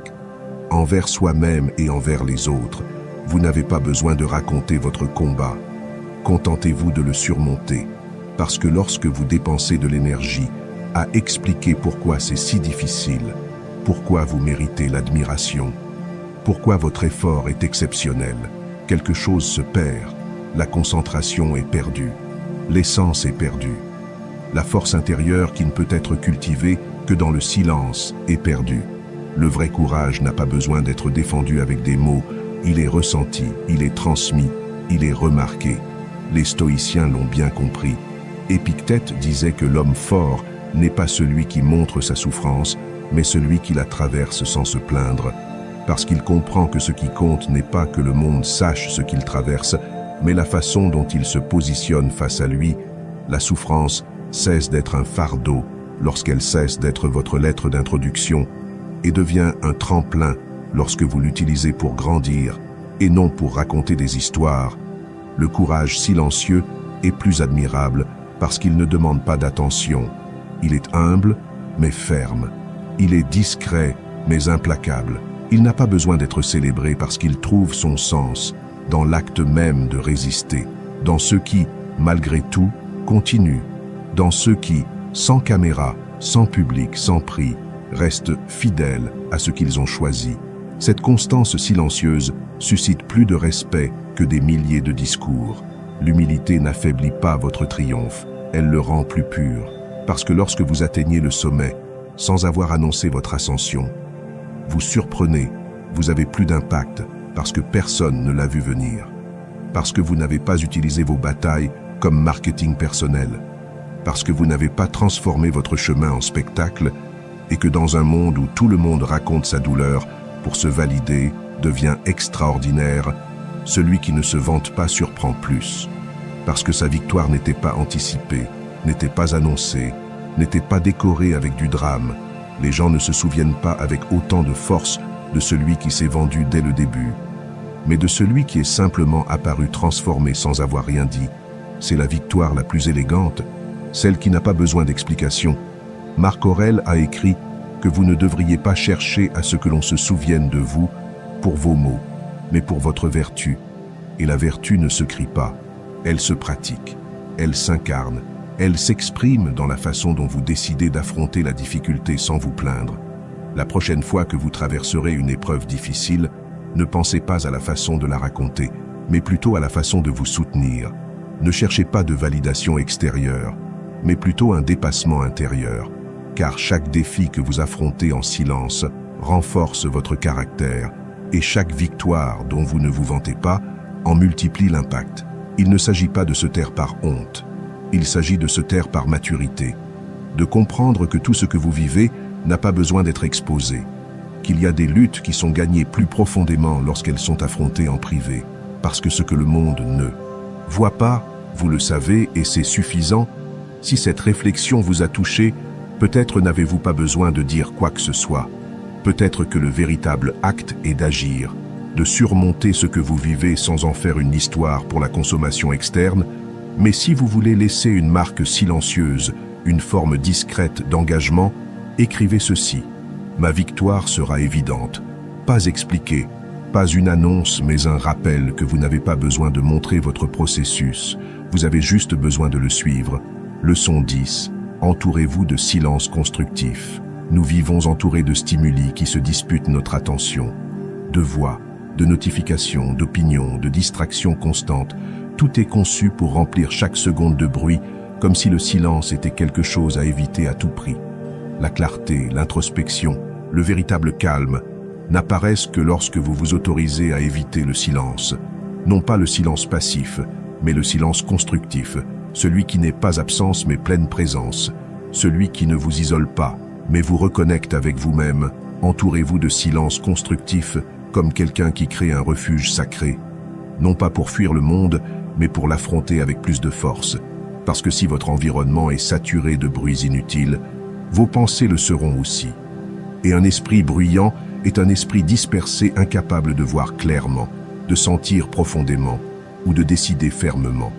Envers soi-même et envers les autres, vous n'avez pas besoin de raconter votre combat. Contentez-vous de le surmonter, parce que lorsque vous dépensez de l'énergie à expliquer pourquoi c'est si difficile, pourquoi vous méritez l'admiration, pourquoi votre effort est exceptionnel, quelque chose se perd, la concentration est perdue. l'essence est perdue. La force intérieure qui ne peut être cultivée que dans le silence est perdue. Le vrai courage n'a pas besoin d'être défendu avec des mots, il est ressenti, il est transmis, il est remarqué. Les stoïciens l'ont bien compris. Épictète disait que l'homme fort n'est pas celui qui montre sa souffrance, mais celui qui la traverse sans se plaindre, parce qu'il comprend que ce qui compte n'est pas que le monde sache ce qu'il traverse, mais la façon dont il se positionne face à lui. La souffrance cesse d'être un fardeau lorsqu'elle cesse d'être votre lettre d'introduction et devient un tremplin lorsque vous l'utilisez pour grandir et non pour raconter des histoires. Le courage silencieux est plus admirable parce qu'il ne demande pas d'attention. Il est humble, mais ferme. Il est discret, mais implacable. Il n'a pas besoin d'être célébré parce qu'il trouve son sens dans l'acte même de résister, dans ceux qui, malgré tout, continuent, dans ceux qui, sans caméra, sans public, sans prix, restent fidèles à ce qu'ils ont choisi. Cette constance silencieuse suscite plus de respect que des milliers de discours. L'humilité n'affaiblit pas votre triomphe, elle le rend plus pur, parce que lorsque vous atteignez le sommet, sans avoir annoncé votre ascension, vous surprenez, vous avez plus d'impact, parce que personne ne l'a vu venir. Parce que vous n'avez pas utilisé vos batailles comme marketing personnel. Parce que vous n'avez pas transformé votre chemin en spectacle, et que dans un monde où tout le monde raconte sa douleur pour se valider, devient extraordinaire, celui qui ne se vante pas surprend plus. Parce que sa victoire n'était pas anticipée, n'était pas annoncée, n'était pas décorée avec du drame. Les gens ne se souviennent pas avec autant de force de celui qui s'est vendu dès le début, mais de celui qui est simplement apparu transformé sans avoir rien dit. C'est la victoire la plus élégante, celle qui n'a pas besoin d'explication. Marc Aurèle a écrit que vous ne devriez pas chercher à ce que l'on se souvienne de vous pour vos mots, mais pour votre vertu. Et la vertu ne se crie pas, elle se pratique, elle s'incarne, elle s'exprime dans la façon dont vous décidez d'affronter la difficulté sans vous plaindre. La prochaine fois que vous traverserez une épreuve difficile, ne pensez pas à la façon de la raconter, mais plutôt à la façon de vous soutenir. Ne cherchez pas de validation extérieure, mais plutôt un dépassement intérieur, car chaque défi que vous affrontez en silence renforce votre caractère, et chaque victoire dont vous ne vous vantez pas en multiplie l'impact. Il ne s'agit pas de se taire par honte, il s'agit de se taire par maturité, de comprendre que tout ce que vous vivez n'a pas besoin d'être exposé, qu'il y a des luttes qui sont gagnées plus profondément lorsqu'elles sont affrontées en privé, parce que ce que le monde ne voit pas, vous le savez et c'est suffisant. Si cette réflexion vous a touché, peut-être n'avez-vous pas besoin de dire quoi que ce soit. Peut-être que le véritable acte est d'agir, de surmonter ce que vous vivez sans en faire une histoire pour la consommation externe. Mais si vous voulez laisser une marque silencieuse, une forme discrète d'engagement, écrivez ceci. Ma victoire sera évidente, pas expliquée, pas une annonce mais un rappel que vous n'avez pas besoin de montrer votre processus, vous avez juste besoin de le suivre. Leçon 10. Entourez-vous de silence constructif. Nous vivons entourés de stimuli qui se disputent notre attention. De voix, de notifications, d'opinions, de distractions constantes. Tout est conçu pour remplir chaque seconde de bruit, comme si le silence était quelque chose à éviter à tout prix. La clarté, l'introspection, le véritable calme n'apparaissent que lorsque vous vous autorisez à éviter le silence. Non pas le silence passif, mais le silence constructif, celui qui n'est pas absence mais pleine présence, celui qui ne vous isole pas, mais vous reconnecte avec vous-même. Entourez-vous de silence constructif comme quelqu'un qui crée un refuge sacré, non pas pour fuir le monde, mais pour l'affronter avec plus de force. Parce que si votre environnement est saturé de bruits inutiles, vos pensées le seront aussi. Et un esprit bruyant est un esprit dispersé incapable de voir clairement, de sentir profondément ou de décider fermement.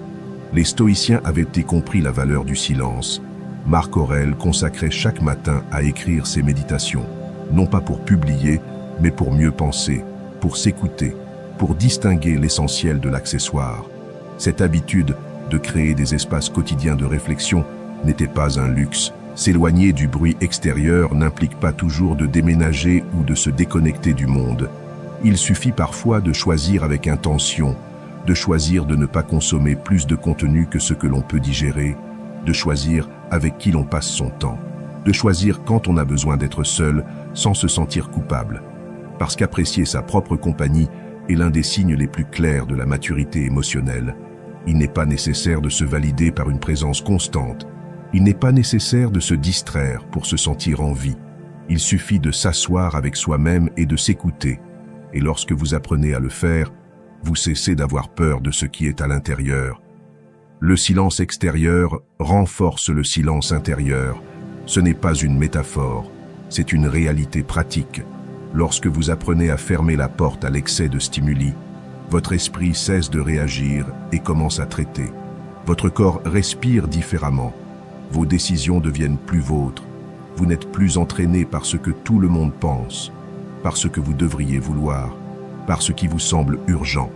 Les stoïciens avaient compris la valeur du silence. Marc Aurèle consacrait chaque matin à écrire ses méditations, non pas pour publier, mais pour mieux penser, pour s'écouter, pour distinguer l'essentiel de l'accessoire. Cette habitude de créer des espaces quotidiens de réflexion n'était pas un luxe. S'éloigner du bruit extérieur n'implique pas toujours de déménager ou de se déconnecter du monde. Il suffit parfois de choisir avec intention, de choisir de ne pas consommer plus de contenu que ce que l'on peut digérer, de choisir avec qui l'on passe son temps, de choisir quand on a besoin d'être seul sans se sentir coupable. Parce qu'apprécier sa propre compagnie est l'un des signes les plus clairs de la maturité émotionnelle. Il n'est pas nécessaire de se valider par une présence constante. Il n'est pas nécessaire de se distraire pour se sentir en vie. Il suffit de s'asseoir avec soi-même et de s'écouter. Et lorsque vous apprenez à le faire, vous cessez d'avoir peur de ce qui est à l'intérieur. Le silence extérieur renforce le silence intérieur. Ce n'est pas une métaphore, c'est une réalité pratique. Lorsque vous apprenez à fermer la porte à l'excès de stimuli, votre esprit cesse de réagir et commence à traiter. Votre corps respire différemment. Vos décisions deviennent plus vôtres. Vous n'êtes plus entraîné par ce que tout le monde pense, par ce que vous devriez vouloir, par ce qui vous semble urgent.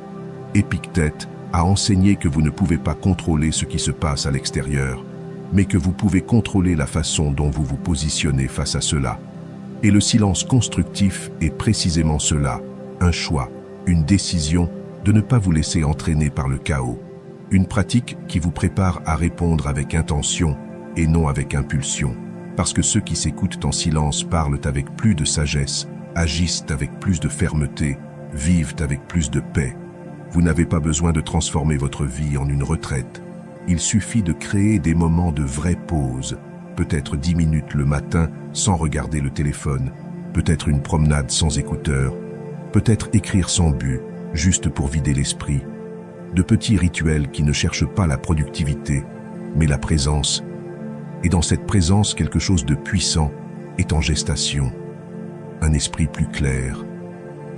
Épictète a enseigné que vous ne pouvez pas contrôler ce qui se passe à l'extérieur, mais que vous pouvez contrôler la façon dont vous vous positionnez face à cela. Et le silence constructif est précisément cela, un choix, une décision de ne pas vous laisser entraîner par le chaos. Une pratique qui vous prépare à répondre avec intention et non avec impulsion. Parce que ceux qui s'écoutent en silence parlent avec plus de sagesse, agissent avec plus de fermeté, vivent avec plus de paix. Vous n'avez pas besoin de transformer votre vie en une retraite. Il suffit de créer des moments de vraie pause, peut-être 10 minutes le matin sans regarder le téléphone, peut-être une promenade sans écouteurs, peut-être écrire sans but, juste pour vider l'esprit. De petits rituels qui ne cherchent pas la productivité, mais la présence. Et dans cette présence, quelque chose de puissant est en gestation. Un esprit plus clair,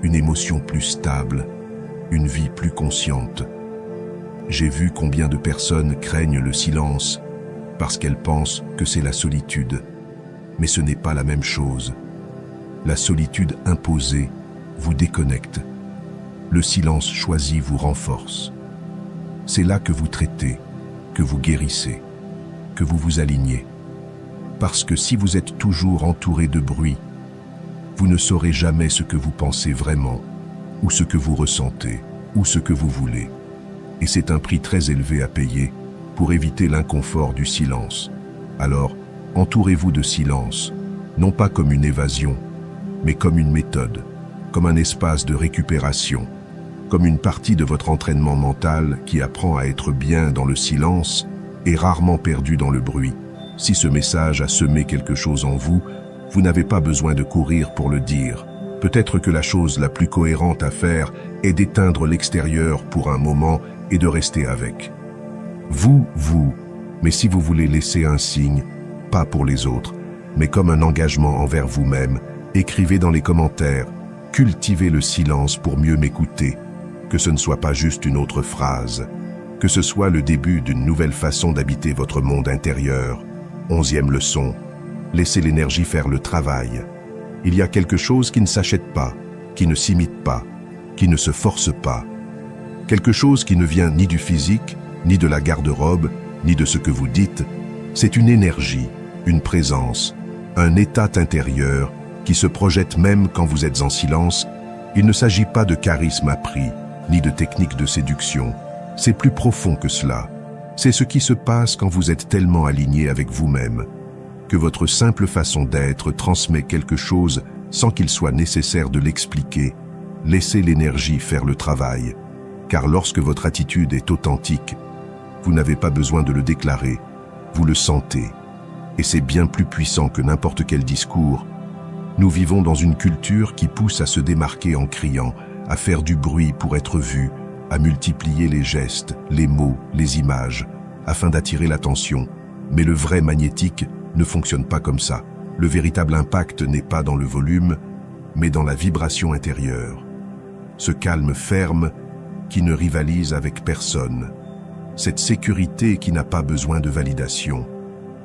une émotion plus stable, une vie plus consciente. J'ai vu combien de personnes craignent le silence parce qu'elles pensent que c'est la solitude. Mais ce n'est pas la même chose. La solitude imposée vous déconnecte. Le silence choisi vous renforce. C'est là que vous traitez, que vous guérissez, que vous vous alignez. Parce que si vous êtes toujours entouré de bruit, vous ne saurez jamais ce que vous pensez vraiment, ou ce que vous ressentez, ou ce que vous voulez. Et c'est un prix très élevé à payer pour éviter l'inconfort du silence. Alors, entourez-vous de silence, non pas comme une évasion, mais comme une méthode, comme un espace de récupération, comme une partie de votre entraînement mental qui apprend à être bien dans le silence et rarement perdu dans le bruit. Si ce message a semé quelque chose en vous, vous n'avez pas besoin de courir pour le dire. Peut-être que la chose la plus cohérente à faire est d'éteindre l'extérieur pour un moment et de rester avec. Vous, mais si vous voulez laisser un signe, pas pour les autres, mais comme un engagement envers vous-même, écrivez dans les commentaires, cultivez le silence pour mieux m'écouter, que ce ne soit pas juste une autre phrase, que ce soit le début d'une nouvelle façon d'habiter votre monde intérieur. 11e leçon, laissez l'énergie faire le travail. Il y a quelque chose qui ne s'achète pas, qui ne s'imite pas, qui ne se force pas. Quelque chose qui ne vient ni du physique, ni de la garde-robe, ni de ce que vous dites. C'est une énergie, une présence, un état intérieur qui se projette même quand vous êtes en silence. Il ne s'agit pas de charisme appris, ni de technique de séduction. C'est plus profond que cela. C'est ce qui se passe quand vous êtes tellement aligné avec vous-même, que votre simple façon d'être transmet quelque chose sans qu'il soit nécessaire de l'expliquer. Laissez l'énergie faire le travail, car lorsque votre attitude est authentique, vous n'avez pas besoin de le déclarer, vous le sentez. Et c'est bien plus puissant que n'importe quel discours. Nous vivons dans une culture qui pousse à se démarquer en criant, à faire du bruit pour être vu, à multiplier les gestes, les mots, les images, afin d'attirer l'attention. Mais le vrai magnétique ne fonctionne pas comme ça. Le véritable impact n'est pas dans le volume, mais dans la vibration intérieure. Ce calme ferme qui ne rivalise avec personne. Cette sécurité qui n'a pas besoin de validation.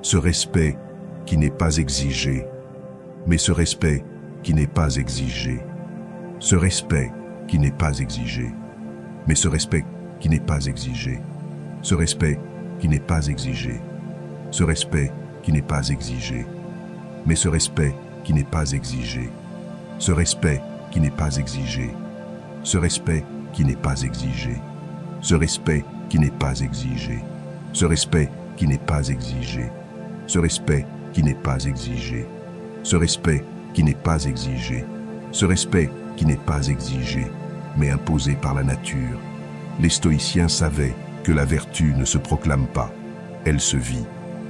Ce respect qui n'est pas exigé, mais ce respect qui n'est pas exigé. Ce respect qui n'est pas exigé, mais ce respect qui n'est pas exigé. Ce respect qui n'est pas exigé. Ce respect qui n'est pas exigé, mais ce respect qui n'est pas exigé. Ce respect qui n'est pas exigé. Ce respect qui n'est pas exigé. ce respect qui n'est pas exigé, ce respect qui n'est pas exigé, ce respect qui n'est pas exigé, ce respect qui n'est pas exigé, ce respect qui n'est pas exigé, mais imposé par la nature. Les stoïciens savaient que la vertu ne se proclame pas, elle se vit.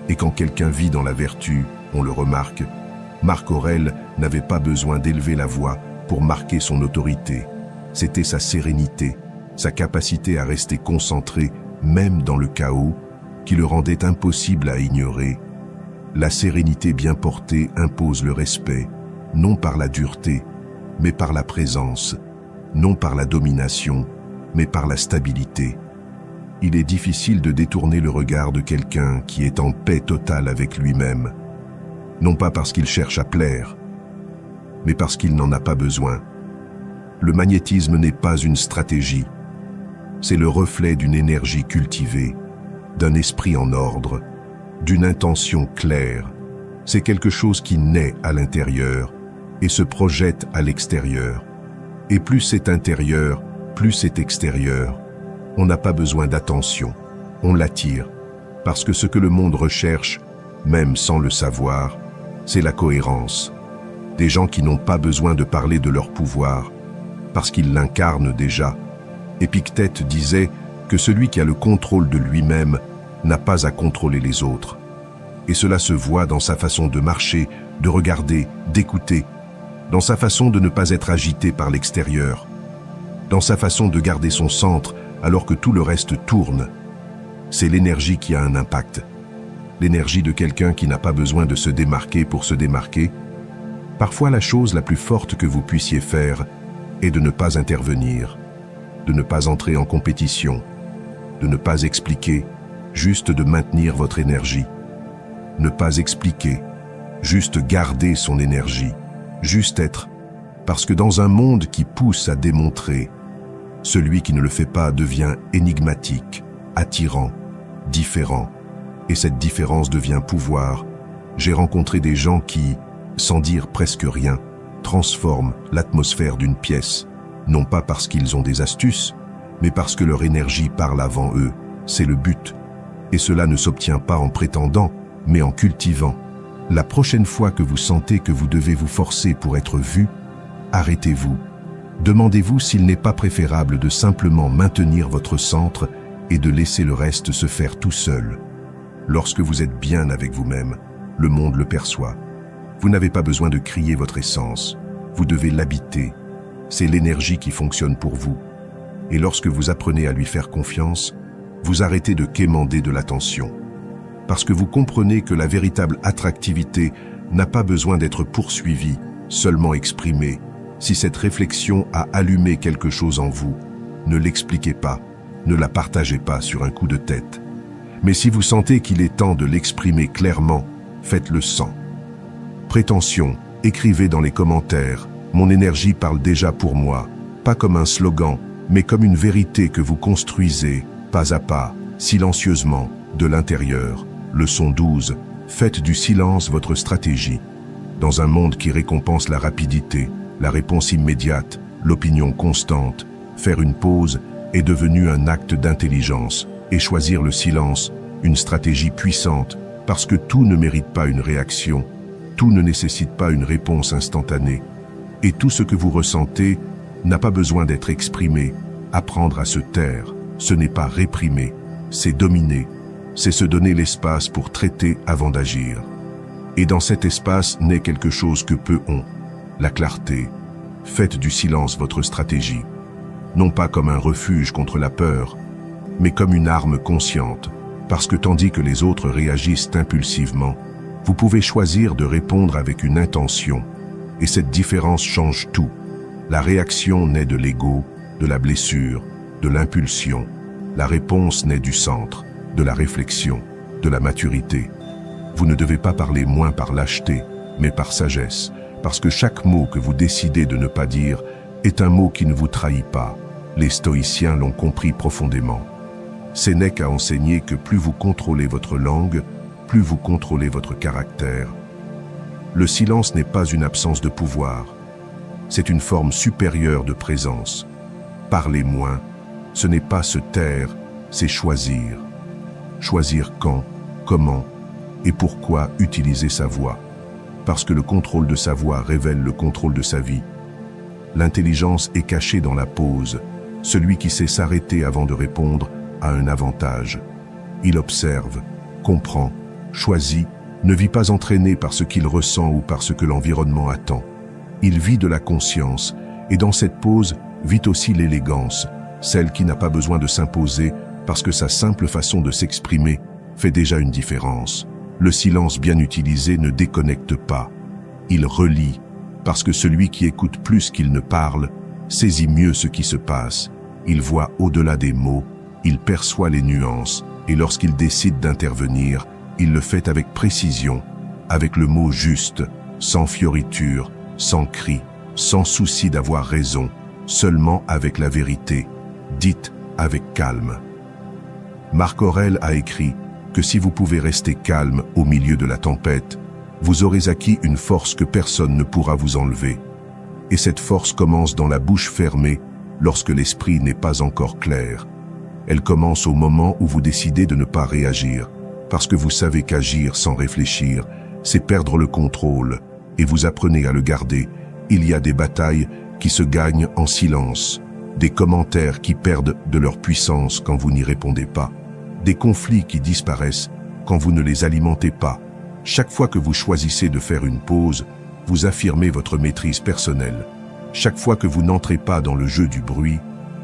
Et quand quelqu'un vit dans la vertu, on le remarque. Marc Aurèle n'avait pas besoin d'élever la voix pour marquer son autorité. C'était sa sérénité, sa capacité à rester concentré, même dans le chaos, qui le rendait impossible à ignorer. La sérénité bien portée impose le respect, non par la dureté, mais par la présence, non par la domination, mais par la stabilité. Il est difficile de détourner le regard de quelqu'un qui est en paix totale avec lui-même, non pas parce qu'il cherche à plaire, mais parce qu'il n'en a pas besoin. Le magnétisme n'est pas une stratégie, c'est le reflet d'une énergie cultivée, d'un esprit en ordre, d'une intention claire. C'est quelque chose qui naît à l'intérieur et se projette à l'extérieur. Et plus c'est intérieur, plus c'est extérieur. On n'a pas besoin d'attention, on l'attire, parce que ce que le monde recherche, même sans le savoir, c'est la cohérence. Des gens qui n'ont pas besoin de parler de leur pouvoir, parce qu'ils l'incarnent déjà. Épictète disait que celui qui a le contrôle de lui-même n'a pas à contrôler les autres. Et cela se voit dans sa façon de marcher, de regarder, d'écouter, dans sa façon de ne pas être agité par l'extérieur, dans sa façon de garder son centre alors que tout le reste tourne. C'est l'énergie qui a un impact. L'énergie de quelqu'un qui n'a pas besoin de se démarquer pour se démarquer. Parfois, la chose la plus forte que vous puissiez faire est de ne pas intervenir, de ne pas entrer en compétition, de ne pas expliquer, juste de maintenir votre énergie. Ne pas expliquer, juste garder son énergie, juste être. Parce que dans un monde qui pousse à démontrer, celui qui ne le fait pas devient énigmatique, attirant, différent. Et cette différence devient pouvoir. J'ai rencontré des gens qui, sans dire presque rien, transforment l'atmosphère d'une pièce, non pas parce qu'ils ont des astuces, mais parce que leur énergie parle avant eux. C'est le but. Et cela ne s'obtient pas en prétendant, mais en cultivant. La prochaine fois que vous sentez que vous devez vous forcer pour être vu, arrêtez-vous. Demandez-vous s'il n'est pas préférable de simplement maintenir votre centre et de laisser le reste se faire tout seul. Lorsque vous êtes bien avec vous-même, le monde le perçoit. Vous n'avez pas besoin de crier votre essence, vous devez l'habiter. C'est l'énergie qui fonctionne pour vous. Et lorsque vous apprenez à lui faire confiance, vous arrêtez de quémander de l'attention. Parce que vous comprenez que la véritable attractivité n'a pas besoin d'être poursuivie, seulement exprimée. Si cette réflexion a allumé quelque chose en vous, ne l'expliquez pas, ne la partagez pas sur un coup de tête. Mais si vous sentez qu'il est temps de l'exprimer clairement, faites-le sans prétention. Écrivez dans les commentaires « Mon énergie parle déjà pour moi », pas comme un slogan, mais comme une vérité que vous construisez, pas à pas, silencieusement, de l'intérieur. Leçon 12. Faites du silence votre stratégie. Dans un monde qui récompense la rapidité, la réponse immédiate, l'opinion constante, faire une pause est devenu un acte d'intelligence et choisir le silence, une stratégie puissante, parce que tout ne mérite pas une réaction, tout ne nécessite pas une réponse instantanée. Et tout ce que vous ressentez n'a pas besoin d'être exprimé. Apprendre à se taire, ce n'est pas réprimer, c'est dominer, c'est se donner l'espace pour traiter avant d'agir. Et dans cet espace naît quelque chose que peu ont, la clarté. Faites du silence votre stratégie, non pas comme un refuge contre la peur, mais comme une arme consciente, parce que tandis que les autres réagissent impulsivement, vous pouvez choisir de répondre avec une intention, et cette différence change tout. La réaction naît de l'ego, de la blessure, de l'impulsion. La réponse naît du centre, de la réflexion, de la maturité. Vous ne devez pas parler moins par lâcheté, mais par sagesse, parce que chaque mot que vous décidez de ne pas dire est un mot qui ne vous trahit pas. Les stoïciens l'ont compris profondément. Sénèque a enseigné que plus vous contrôlez votre langue, plus vous contrôlez votre caractère. Le silence n'est pas une absence de pouvoir, c'est une forme supérieure de présence. Parlez moins, Ce n'est pas se taire, c'est choisir. Choisir quand, comment et pourquoi utiliser sa voix. Parce que le contrôle de sa voix révèle le contrôle de sa vie. L'intelligence est cachée dans la pause. Celui qui sait s'arrêter avant de répondre a un avantage. Il observe, comprend, choisit, ne vit pas entraîné par ce qu'il ressent ou par ce que l'environnement attend. Il vit de la conscience, et dans cette pause vit aussi l'élégance, celle qui n'a pas besoin de s'imposer parce que sa simple façon de s'exprimer fait déjà une différence. Le silence bien utilisé ne déconnecte pas. Il relie, parce que celui qui écoute plus qu'il ne parle saisit mieux ce qui se passe. Il voit au-delà des mots, il perçoit les nuances, et lorsqu'il décide d'intervenir, il le fait avec précision, avec le mot juste, sans fioriture, sans cri, sans souci d'avoir raison, seulement avec la vérité, dite avec calme. Marc Aurèle a écrit que si vous pouvez rester calme au milieu de la tempête, vous aurez acquis une force que personne ne pourra vous enlever. Et cette force commence dans la bouche fermée lorsque l'esprit n'est pas encore clair. Elle commence au moment où vous décidez de ne pas réagir, parce que vous savez qu'agir sans réfléchir, c'est perdre le contrôle, et vous apprenez à le garder. Il y a des batailles qui se gagnent en silence, des commentaires qui perdent de leur puissance quand vous n'y répondez pas, des conflits qui disparaissent quand vous ne les alimentez pas. Chaque fois que vous choisissez de faire une pause, vous affirmez votre maîtrise personnelle. Chaque fois que vous n'entrez pas dans le jeu du bruit,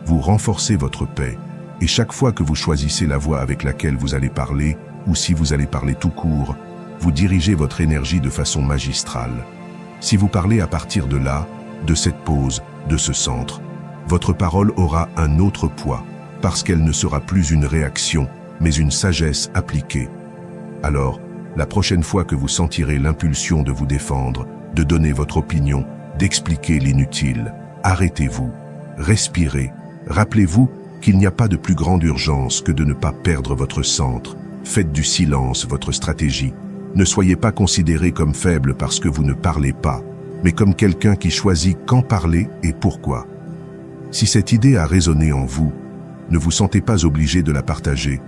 vous renforcez votre paix. Et chaque fois que vous choisissez la voix avec laquelle vous allez parler, ou si vous allez parler tout court, vous dirigez votre énergie de façon magistrale. Si vous parlez à partir de là, de cette pause, de ce centre, votre parole aura un autre poids, parce qu'elle ne sera plus une réaction, mais une sagesse appliquée. Alors, la prochaine fois que vous sentirez l'impulsion de vous défendre, de donner votre opinion, d'expliquer l'inutile, arrêtez-vous, respirez, rappelez-vous qu'il n'y a pas de plus grande urgence que de ne pas perdre votre centre. Faites du silence votre stratégie. Ne soyez pas considéré comme faible parce que vous ne parlez pas, mais comme quelqu'un qui choisit quand parler et pourquoi. Si cette idée a résonné en vous, ne vous sentez pas obligé de la partager.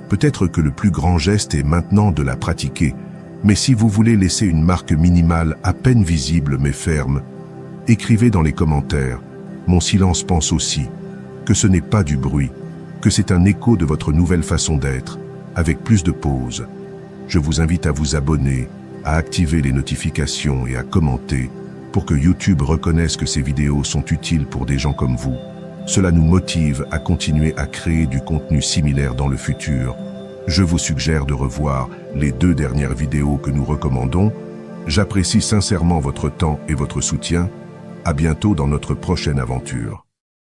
Peut-être que le plus grand geste est maintenant de la pratiquer, mais si vous voulez laisser une marque minimale à peine visible mais ferme, écrivez dans les commentaires « Mon silence pense aussi », que ce n'est pas du bruit, que c'est un écho de votre nouvelle façon d'être, avec plus de pauses. Je vous invite à vous abonner, à activer les notifications et à commenter pour que YouTube reconnaisse que ces vidéos sont utiles pour des gens comme vous. Cela nous motive à continuer à créer du contenu similaire dans le futur. Je vous suggère de revoir les 2 dernières vidéos que nous recommandons. J'apprécie sincèrement votre temps et votre soutien. À bientôt dans notre prochaine aventure.